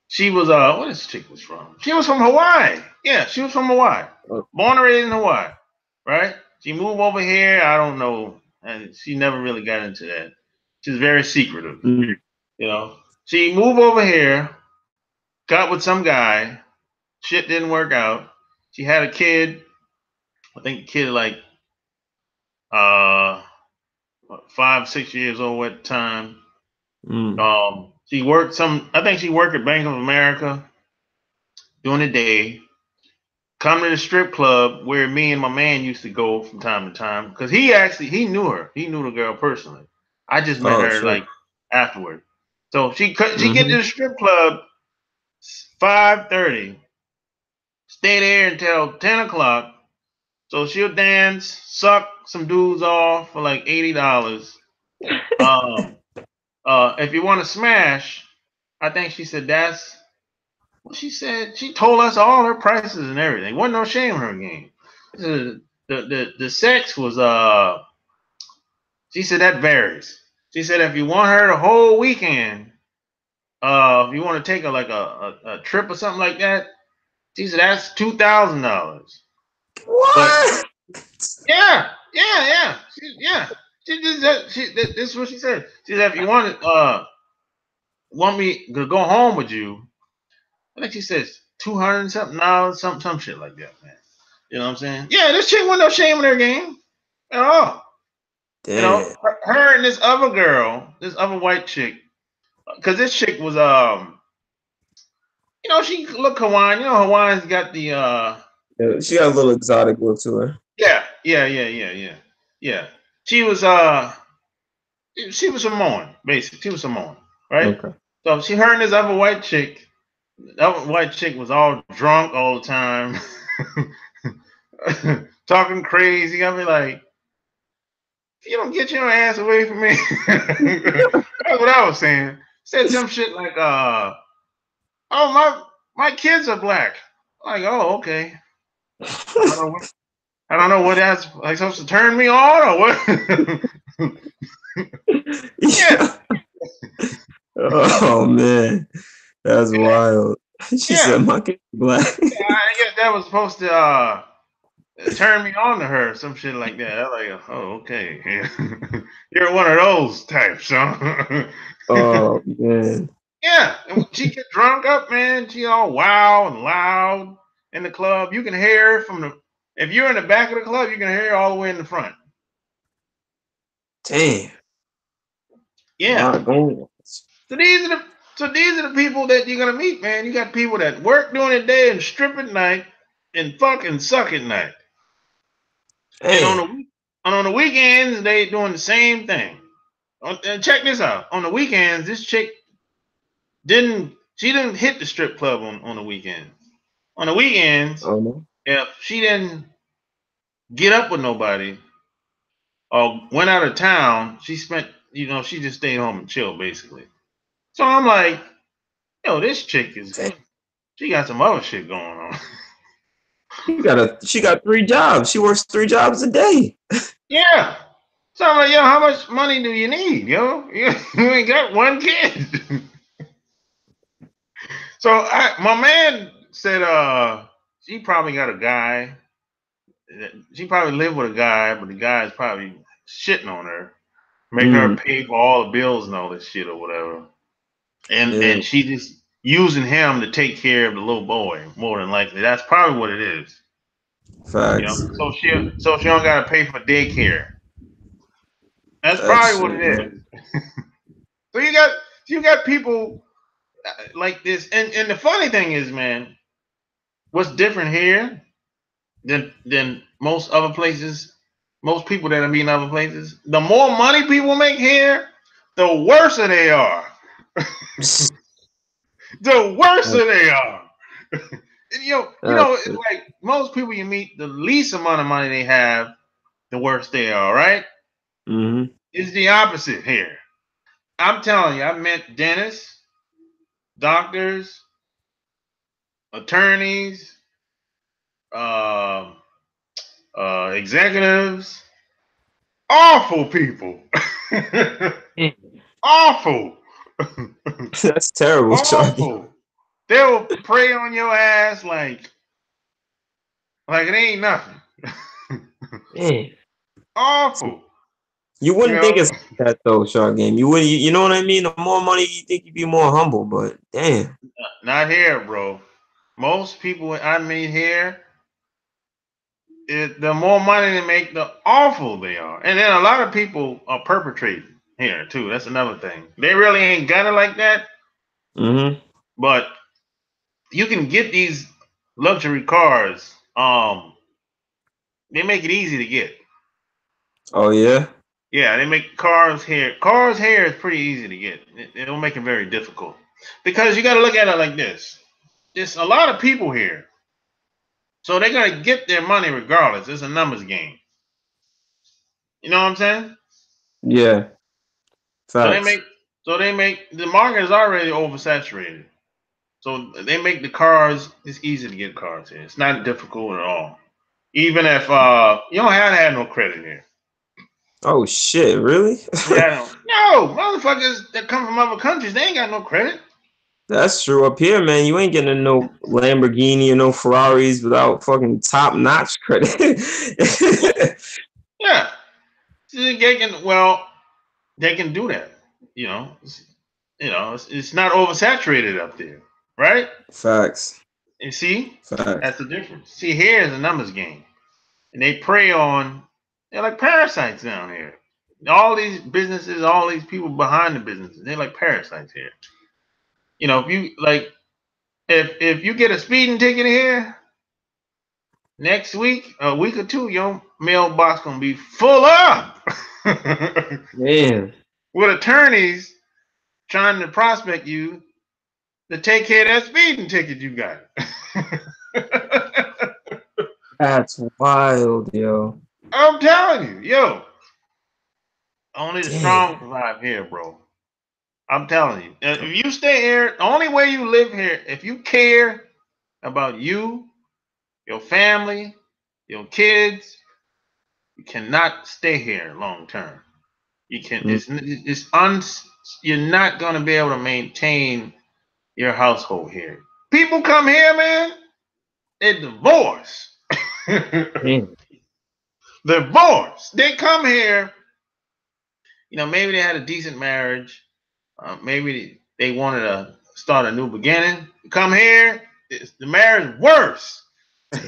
She was where this chick was from? She was from Hawaii. Yeah, she was from Hawaii. Born and raised in Hawaii, right? She moved over here. I don't know, and she never really got into that. She's very secretive. She moved over here, got with some guy. Shit didn't work out. She had a kid. I think the kid like 5, 6 years old at the time. She worked I think she worked at Bank of America during the day. Come to the strip club where me and my man used to go from time to time because he knew her. He knew the girl personally. I just met her like afterward. So she get to the strip club 5:30, stay there until 10 o'clock. So she'll dance, suck some dudes off for like $80. Um, if you want to smash, I think she said that's what she said. She told us all her prices and everything. Wasn't no shame in her game. The sex was she said that varies. She said if you want her the whole weekend, if you want to take a trip or something like that, she said that's $2,000. But
What?
yeah. She just this is what she said. She said if you want me to go home with you, I think she says 200 something dollars, some shit like that, man. You know what I'm saying? Yeah, this chick wasn't no shame in her game at all. You know,
Damn.
her and this other girl, this other white chick, because this chick was she looked Hawaiian. You know, Hawaiians got the
Yeah, she got a little exotic look to her.
yeah. She was Samoan, basically. She was Samoan, right?
Okay.
So she heard this other white chick. The other white chick was all drunk all the time, talking crazy. I be like, you don't get your ass away from me. That's what I was saying. Said some shit like, oh my kids are black. Like, oh, okay. I don't know what that's like supposed to turn me on or what. Yeah,
Yeah. Oh man, that's wild. She
yeah.
said my kid's black.
I guess that was supposed to turn me on to her, some shit like that. I like, oh, okay. You're one of those types, huh?
Oh man.
Yeah, and when she get drunk up, man, she all wild and loud in the club. You can hear her from the if you're in the back of the club, you can hear her all the way in the front.
Damn.
Yeah.
My God.
So these are the people that you're gonna meet, man. You got people that work during the day and strip at night and fucking suck at night. And
Damn.
on the weekends, they doing the same thing. And check this out. On the weekends, this chick didn't hit the strip club on the weekend. On the weekends,
Oh no.
if she didn't get up with nobody or went out of town, she just stayed home and chilled basically. So I'm like, this chick
Damn.
she got some other shit going on.
She got 3 jobs. She works 3 jobs a day.
Yeah. So I'm like, yo, how much money do you need, yo? You ain't got one kid. So my man said, she probably got a guy. She probably lived with a guy, but the guy is probably shitting on her, making her
Mm,
pay for all the bills and all this shit or whatever.
yeah.
And she just using him to take care of the little boy, more than likely. That's probably what it is.
Facts.
So she don't gotta pay for daycare. That's
That
probably what
shit,
it
man.
is. So you got people like this, and the funny thing is, man, what's different here than most other places, most people that I meet in other places, the more money people make here, the worse they are. The worse they are. It's
That's
like most people you meet, the least amount of money they have, the worse they are, right?
mm-hmm.
It's the opposite here. I'm telling you, I met dentists, doctors, attorneys, uh, executives, awful people. Awful.
That's terrible, Sharky.
Awful. They'll prey on your ass like it ain't nothing.
Man.
Awful.
You
You
wouldn't think
know?
it's like that though, Shark Game. You would, you know what I mean? The more money you think you'd be more humble, but damn.
Not here, bro. Most people I meet here, the more money they make, the awful they are. And then a lot of people are perpetrating here too. That's another thing. They really ain't got it like that,
Mm-hmm.
but you can get these luxury cars. They make it easy to get.
Oh yeah.
Yeah, they make cars here. Cars here is pretty easy to get. They don't make it very difficult because you got to look at it like this. There's a lot of people here. So they're gonna get their money regardless. It's a numbers game. You know what I'm saying?
Yeah.
So they
Facts.
make the market is already oversaturated. So they make the cars. It's easy to get cars here. It's not difficult at all. Even if you don't have to have no credit here.
Oh shit! Really?
Yeah, no motherfuckers that come from other countries, they ain't got no credit.
That's true. Up here, man, you ain't getting no Lamborghini or no Ferraris without fucking top notch credit.
Yeah, they can do that. You know, it's not oversaturated up there, right?
Facts.
And see,
Facts.
that's the difference. See, here is a numbers game, and they prey on. They're like parasites down here. All these businesses, all these people behind the businesses, they're like parasites here. You know, if you like, if you get a speeding ticket here next week, a week or two, your mailbox gonna be full up
Man.
with attorneys trying to prospect you to take care of that speeding ticket you got.
That's wild, yo.
I'm telling you, yo, only the strong
Damn.
survive here, bro. I'm telling you. If you stay here, the only way you live here, if you care about you, your family, your kids, you cannot stay here long term. You can.
Mm.
You're not gonna be able to maintain your household here. People come here, man. They divorce.
Damn.
Divorce. They come here. You know, maybe they had a decent marriage. Maybe they wanted to start a new beginning. Come here, the marriage worse. The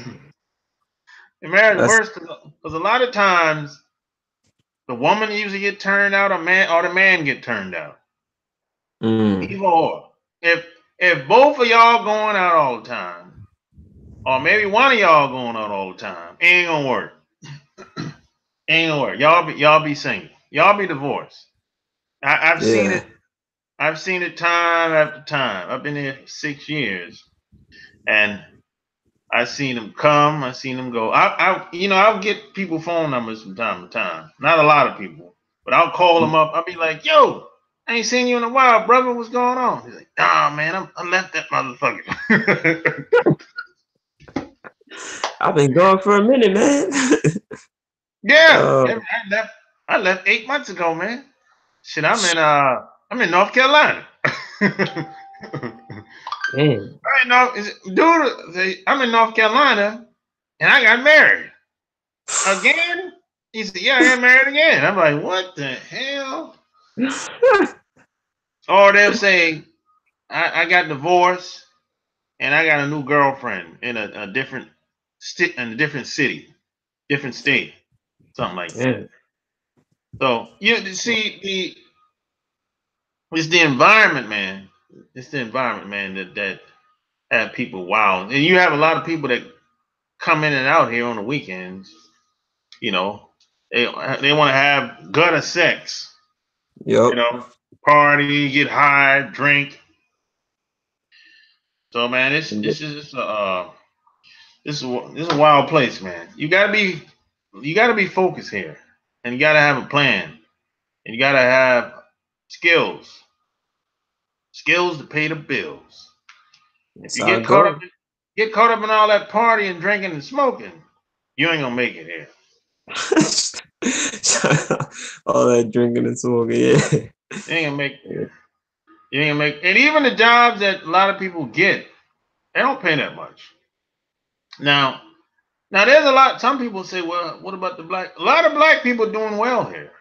marriage
That's
worse because a lot of times the woman usually get turned out, or the man get turned out.
mm.
Either or. If both of y'all going out all the time, or maybe one of y'all going out all the time, ain't gonna work. Ain't gonna work. Y'all be single. Y'all be divorced. I've seen
Yeah.
it. I've seen it time after time. I've been here 6 years, and I've seen them come. I've seen them go. I'll get people phone numbers from time to time. Not a lot of people, but I'll call them up. I'll be like, "Yo, I ain't seen you in a while, brother. What's going on?" He's like, "Nah, man, I left that motherfucker."
I've been gone for a minute, man.
Yeah,
uh,
yeah, I left 8 months ago, man. Shit, I'm in North Carolina.
damn.
I know, dude. I'm in North Carolina, and I got married again. He said, "Yeah, I got married again." I'm like, "What the hell?" Or they'll say, I got divorced, and I got a new girlfriend in a different city, different state, something like that.
Damn.
So you see it's the environment, man. It's the environment, man, that have people wild, and you have a lot of people that come in and out here on the weekends. You know, they want to have gutter sex. You
Yup.
know, party, get high, drink. So man, this is a wild place, man. You gotta be focused here, and you gotta have a plan, and you gotta have skills, skills to pay the bills. If
That's
you
how it go.
get caught up in all that partying, drinking, and smoking, you ain't gonna make it here.
All that drinking and smoking, yeah.
You ain't gonna make it here. You ain't gonna make, and even the jobs that a lot of people get, they don't pay that much. Now, there's a lot. Some people say, "Well, what about the black?" A lot of black people doing well here,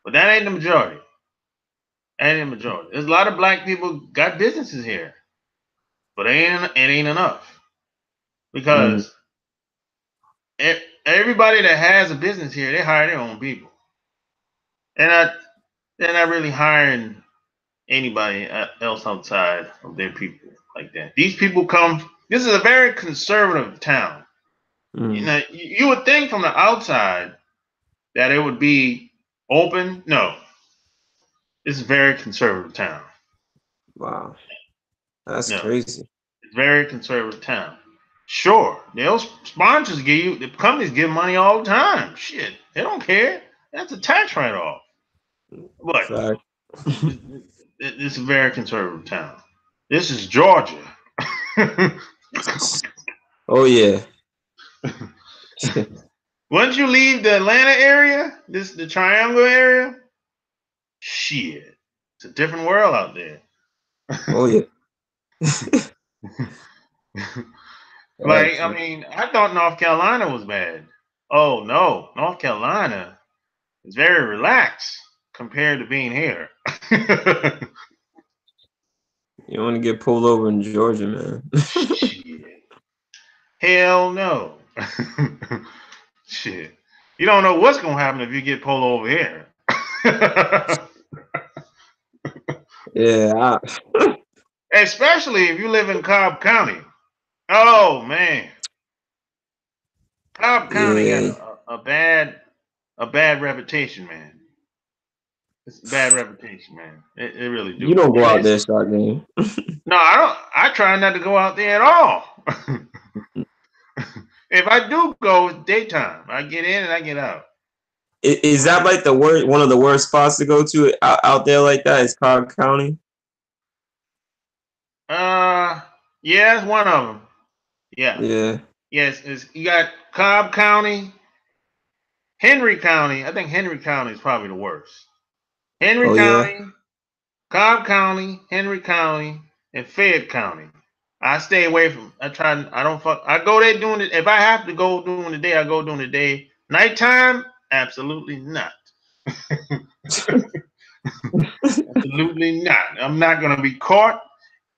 but that ain't the majority. That ain't the majority. There's a lot of black people got businesses here, but it ain't enough
Mm.
because everybody that has a business here, they hire their own people. They're not they're not really hiring anybody else outside of their people like that. These people come. This is a very conservative town. You
Mm.
know, you would think from the outside that it would be open. No, this is a very conservative town.
Wow. That's
No,
crazy.
it's a very conservative town. Sure, those sponsors give you, the companies give money all the time. Shit, they don't care. That's a tax write-off. But
Fact.
it's a very conservative town. This is Georgia.
Oh yeah.
Once you leave the Atlanta area, the Triangle area, shit, it's a different world out there.
Oh yeah.
Like, I mean, I thought North Carolina was bad. Oh no, North Carolina is very relaxed compared to being here.
You want to get pulled over in Georgia, man.
Shit. Hell no. Shit. You don't know what's gonna happen if you get pulled over here.
Yeah.
Especially if you live in Cobb County. Oh man. Cobb County got
Yeah.
a bad reputation, man. It's a bad reputation, man. It really
You
do.
don't go
And
out
it's
there, shot game.
no, I don't. I try not to go out there at all. If I do go, it's daytime. I get in and I get out.
Is that like the worst, one of the worst spots to go to out there like that? Is Cobb County?
Uh, yeah, it's one of them. Yeah,
Yeah.
yes. You got Cobb County, Henry County. I think Henry County is probably the worst. Henry
Oh yeah.
County, Cobb County, Henry County, and Fayette County. I stay away from. I try. I don't fuck. I go there doing it. If I have to go during the day, I go during the day. Nighttime, absolutely not. Absolutely not. I'm not gonna be caught.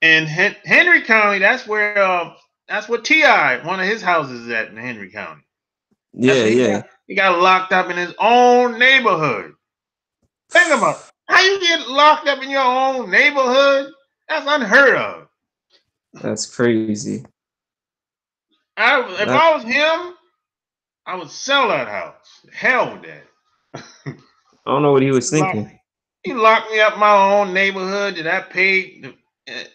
And Henry County, that's where that's what Ti, one of his houses is at in Henry County. That's
Yeah.
what
Yeah.
he got locked up in his own neighborhood. Think about it. How you get locked up in your own neighborhood? That's unheard of.
That's crazy.
If
That,
I was him, I would sell that house. Hell with that.
I don't know what he was
Lock,
thinking.
he locked me up in my own neighborhood that I paid,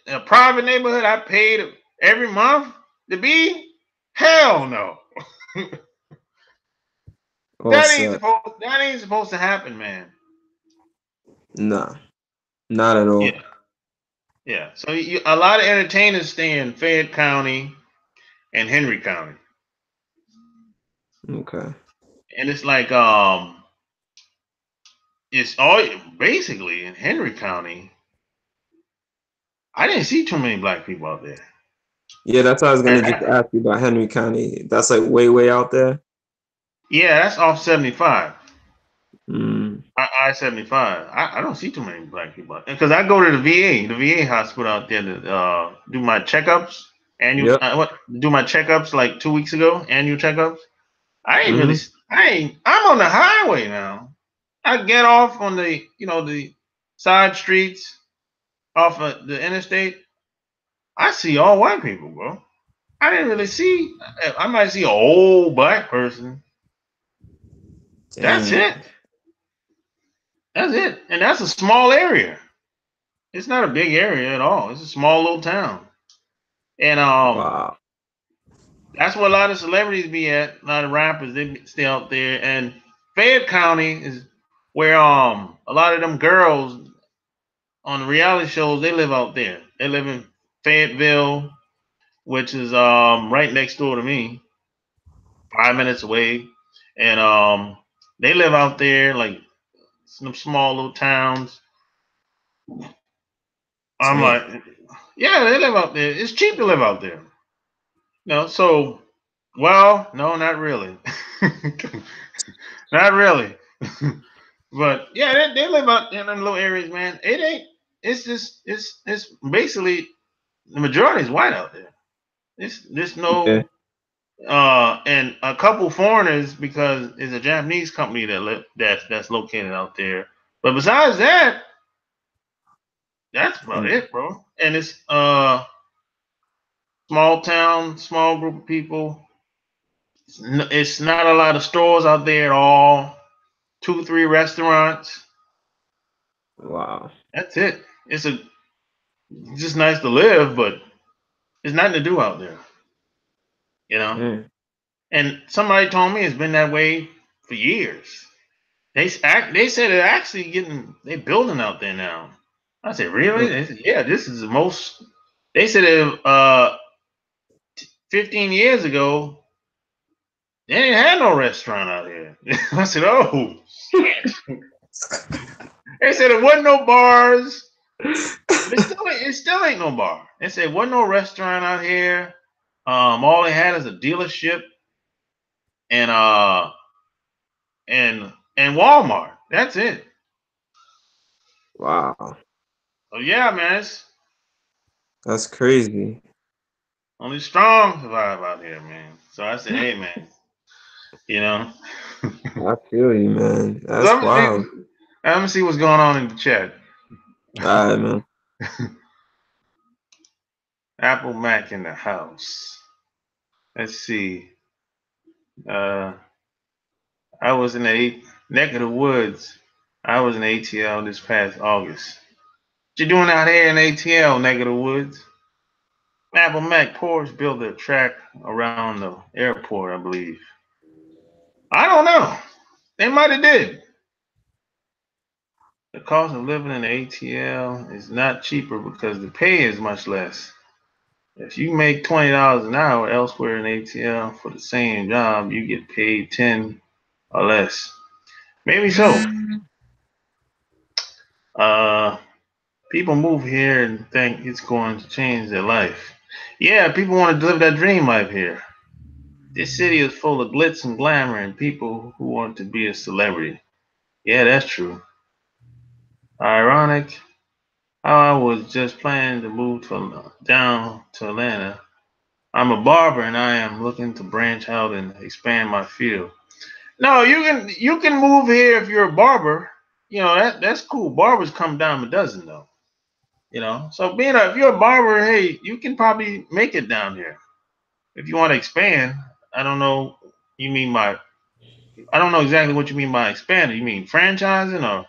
a private neighborhood I paid every month to be. Hell no.
Oh, sir.
That ain't supposed to happen, man.
Nah, not at all.
Yeah, yeah. So a lot of entertainers stay in Fayette County and Henry County,
Okay.
and it's like it's all basically in Henry County. I didn't see too many black people out there.
Yeah, that's what I was gonna just
And
ask you about Henry County. That's like way out there.
yeah, that's off 75.
Mm.
I-75. I don't see too many black people because I go to the VA hospital out there to do my checkups.
Yep.
Do my checkups like 2 weeks ago? Annual checkups. I ain't really.
Mm.
I'm on the highway now. I get off on the side streets off of the interstate. I see all white people, bro. I didn't really see. I might see an old black person. That's
Damn.
it. That's it. And that's a small area. It's not a big area at all. It's a small little town. And
Wow.
that's where a lot of celebrities be at. A lot of rappers they stay out there. And Fayette County is where a lot of them girls on the reality shows they live out there. They live in Fayetteville, which is right next door to me, 5 minutes away. And they live out there like some small little towns. I'm
Damn.
like, yeah, they live out there. It's cheap to live out there. So, well, no, not really. Not really. But yeah, they live out in them little areas, man. It ain't. It's just it's basically the majority is white out there. There's
Yeah.
no and a couple foreigners because it's a Japanese company that's located out there. But besides that, that's about
Mm.
it, bro. And it's small town, small group of people. It's not a lot of stores out there at all. 2, 3 restaurants.
Wow.
That's it. It's just nice to live, but there's nothing to do out there. You know,
Mm.
and somebody told me it's been that way for years. They said they're actually they're building out there now. I said, really? They said, yeah, this is the most. They said 15 years ago they didn't have no restaurant out here. I said, oh shit. They said there wasn't no bars. But it still ain't no bar. They said wasn't no restaurant out here. All they had is a dealership and and Walmart. That's it.
Wow,
So yeah, man, it's
that's crazy.
only strong survive out here, man. So I said, hey, man, you know.
I feel you, man.
So
That's wild.
I'm gonna see what's going on in the chat.
All right, man.
Apple Mac in the house. Let's see. Uh, I was in the neck of the woods. I was in ATL this past August. What you doing out here in ATL, neck of the woods? Apple Mac Porsche built a track around the airport, I believe. I don't know. They might have did. The cost of living in the ATL is not cheaper because the pay is much less. If you make $20 an hour elsewhere in ATL for the same job, you get paid 10 or less. Maybe so. Uh, People move here and think it's going to change their life. Yeah, people want to live that dream life here. This city is full of glitz and glamour and people who want to be a celebrity. Yeah, that's true. Ironic how I was just planning to move down to Atlanta. I'm a barber and I am looking to branch out and expand my field. No, you can move here if you're a barber. You know that's cool. Barbers come down a dozen though. You know, so if you're a barber, hey, you can probably make it down here. If you want to expand, I don't know. You mean by I don't know exactly what you mean by expanding. You mean franchising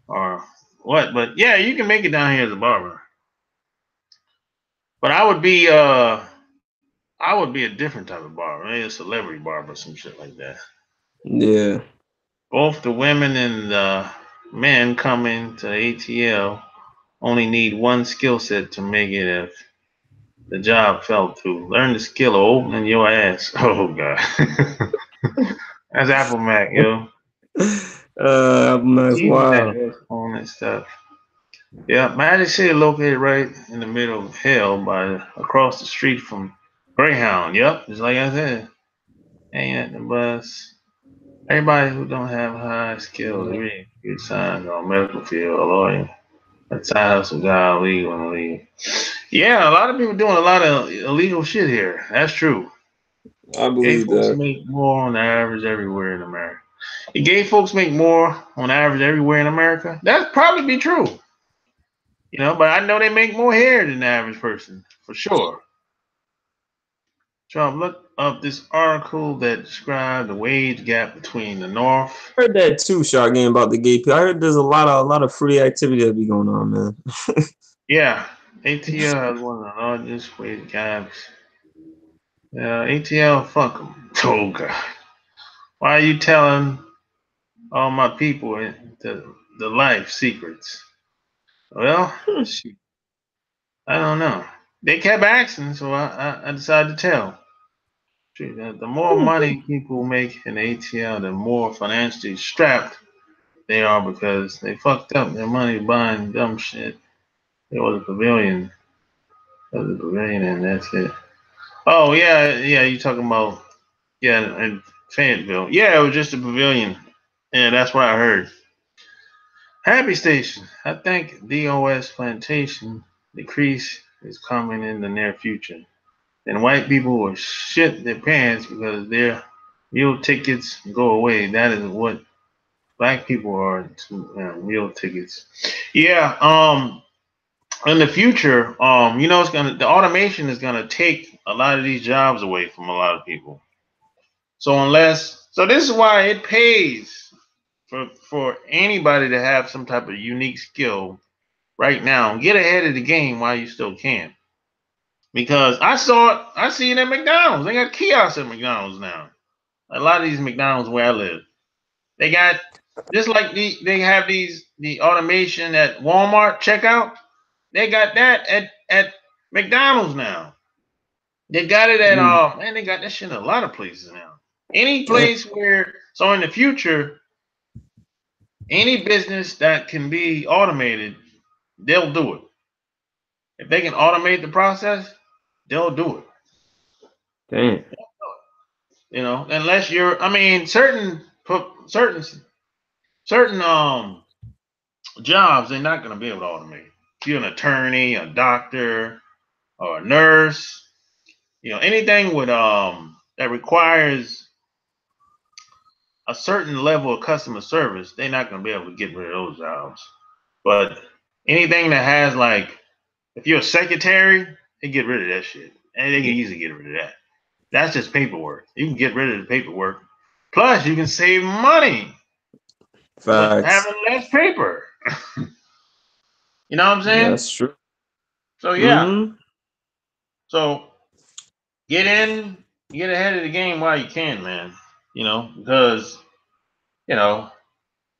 or what? But yeah, you can make it down here as a barber. But I would be a different type of barber, maybe a celebrity barber, some shit like that.
Yeah.
Both the women and the men coming to ATL only need one skill set to make it if the job fell through. Learn the skill of opening your ass. Oh god. That's Apple Mac, yo.
That's
Using that
wild.
headphone and stuff. Yeah, Magic City located right in the middle of hell by across the street from Greyhound. Yep, just like I said. Ain't at the bus. Everybody who don't have high skills, really good signs on medical field, a lawyer, a side hustle guy, legal and legal. Yeah, a lot of people doing a lot of illegal shit here. That's true.
I
Gay
believe
folks
that.
make more on average everywhere in America. Gay folks make more on average everywhere in America. That'd probably be true. You know, but I know they make more here than the average person, for sure. Trump, look up this article that described the wage gap between the North.
I heard that too, Shark Game, about the gay people. I heard there's a lot of free activity that be going on, man.
Yeah, ATL has one of the largest wage gaps. Yeah, ATL, fuck them. Oh, God. Why are you telling all my people the life secrets? Well, shit, I don't know. They kept asking, so I decided to tell. The more money people make in ATL, the more financially strapped they are because they fucked up their money buying dumb shit. It was a pavilion. It was a pavilion, and that's it. Oh yeah, yeah. You talking about in Fayetteville? Yeah, it was just a pavilion. Yeah, that's what I heard. Happy Station. I think DOS plantation decrease is coming in the near future. And white people will shit their pants because their meal tickets go away. That is what black people are to meal tickets. Yeah. In the future, the automation is gonna take a lot of these jobs away from a lot of people. So this is why it pays for anybody to have some type of unique skill right now. Get ahead of the game while you still can. Because I see it at McDonald's. They got kiosks at McDonald's now. A lot of these McDonald's where I live, they got just like they have the automation at Walmart checkout. They got that at McDonald's now. They got it at
Mm.
man, they got that shit in a lot of places now. Any
Damn.
place where so in the future, any business that can be automated, they'll do it. If they can automate the process, they'll do it.
Damn.
You know, unless you're, I mean, certain jobs they're not going to be able to automate. If you're an attorney, a doctor, or a nurse, you know, anything with that requires a certain level of customer service, they're not going to be able to get rid of those jobs. But anything that has like, if you're a secretary, they get rid of that shit, and they can easily get rid of that. That's just paperwork. You can get rid of the paperwork. Plus, you can save money with
Facts.
having less paper. You know what I'm saying?
That's true.
So yeah.
Mm-hmm.
So get ahead of the game while you can, man. You know, because you know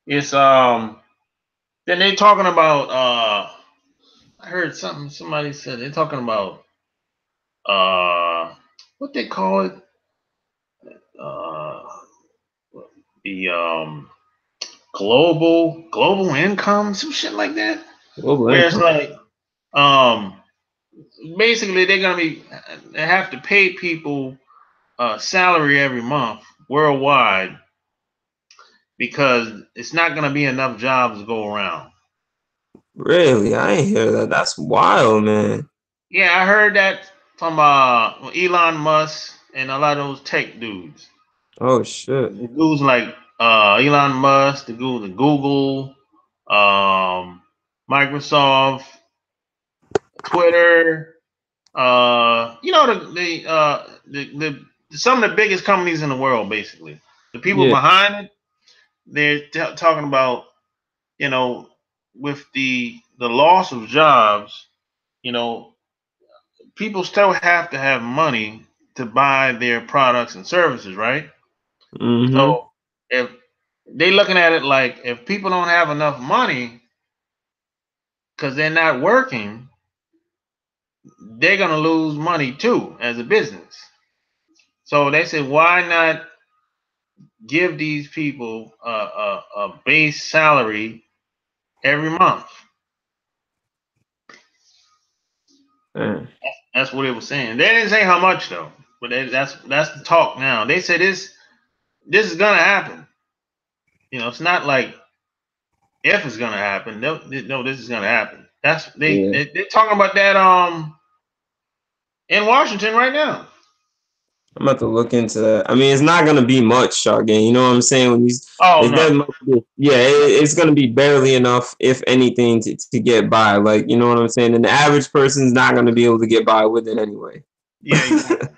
it's then they talking about I heard somebody said they're talking about what they call it uh the global income, some shit like that.
Global
Where it's
income.
like basically they have to pay people salary every month worldwide because it's not going to be enough jobs to go around.
Really? I ain't hear that. That's wild, man.
Yeah, I heard that from Elon Musk and a lot of those tech dudes.
Oh shit.
The dudes like Elon Musk, the Google, um, Microsoft, Twitter. You know the some of the biggest companies in the world, basically. The people
Yeah.
behind it, they're talking about, you know, with the loss of jobs, you know, people still have to have money to buy their products and services, right?
Mm-hmm.
So if they looking at it like if people don't have enough money because they're not working, they're gonna lose money too as a business. So they said, why not give these people a base salary every month?
Man.
That's what it was saying. They didn't say how much though, but that's the talk now. They said this is gonna happen. You know, it's not like if it's gonna happen. No, this is gonna happen. That's
Yeah.
they're talking about that in Washington right now.
I'm about to look into that. I mean, it's not gonna be much, again. You know what I'm saying? When you,
Oh
if
no,
that, yeah, it's gonna be barely enough, if anything, to get by. Like, you know what I'm saying? And the average person's not gonna be able to get by with it anyway.
yeah, exactly,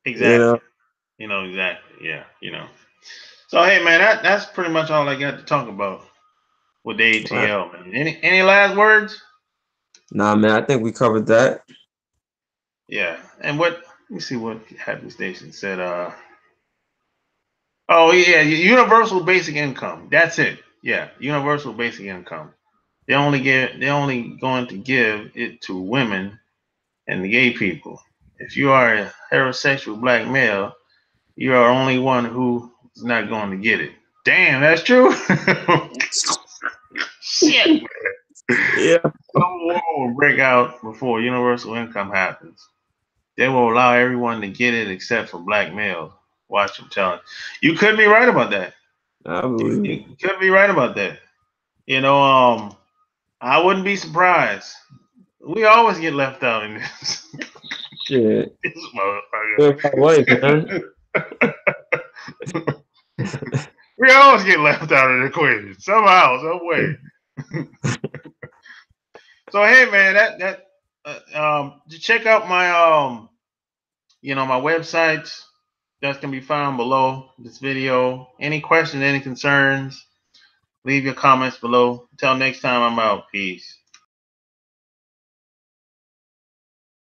You know?
exactly. You know exactly. Yeah, you know. So hey man, that's pretty much all I got to talk about with the ATL, man. Any last words?
Nah, man, I think we covered that.
Yeah. And what? Let me see what Happy Station said. Oh yeah, universal basic income. That's it. Yeah, universal basic income. They're only going to give it to women and the gay people. If you are a heterosexual black male, you are only one who is not going to get it. Damn, that's true. Shit.
Yeah.
Civil war will break out before universal income happens. They will allow everyone to get it except for black males. Watch them telling. You could be right about that.
I believe it.
You could be right about that. You know, I wouldn't be surprised. We always get left out in this,
Shit.
this
Good my wife, man.
motherfucker. We always get left out of the equation somehow, some way. So hey, man, to check out my my websites that can be found below this video. Any questions, any concerns, leave your comments below. Until next time, I'm out. Peace.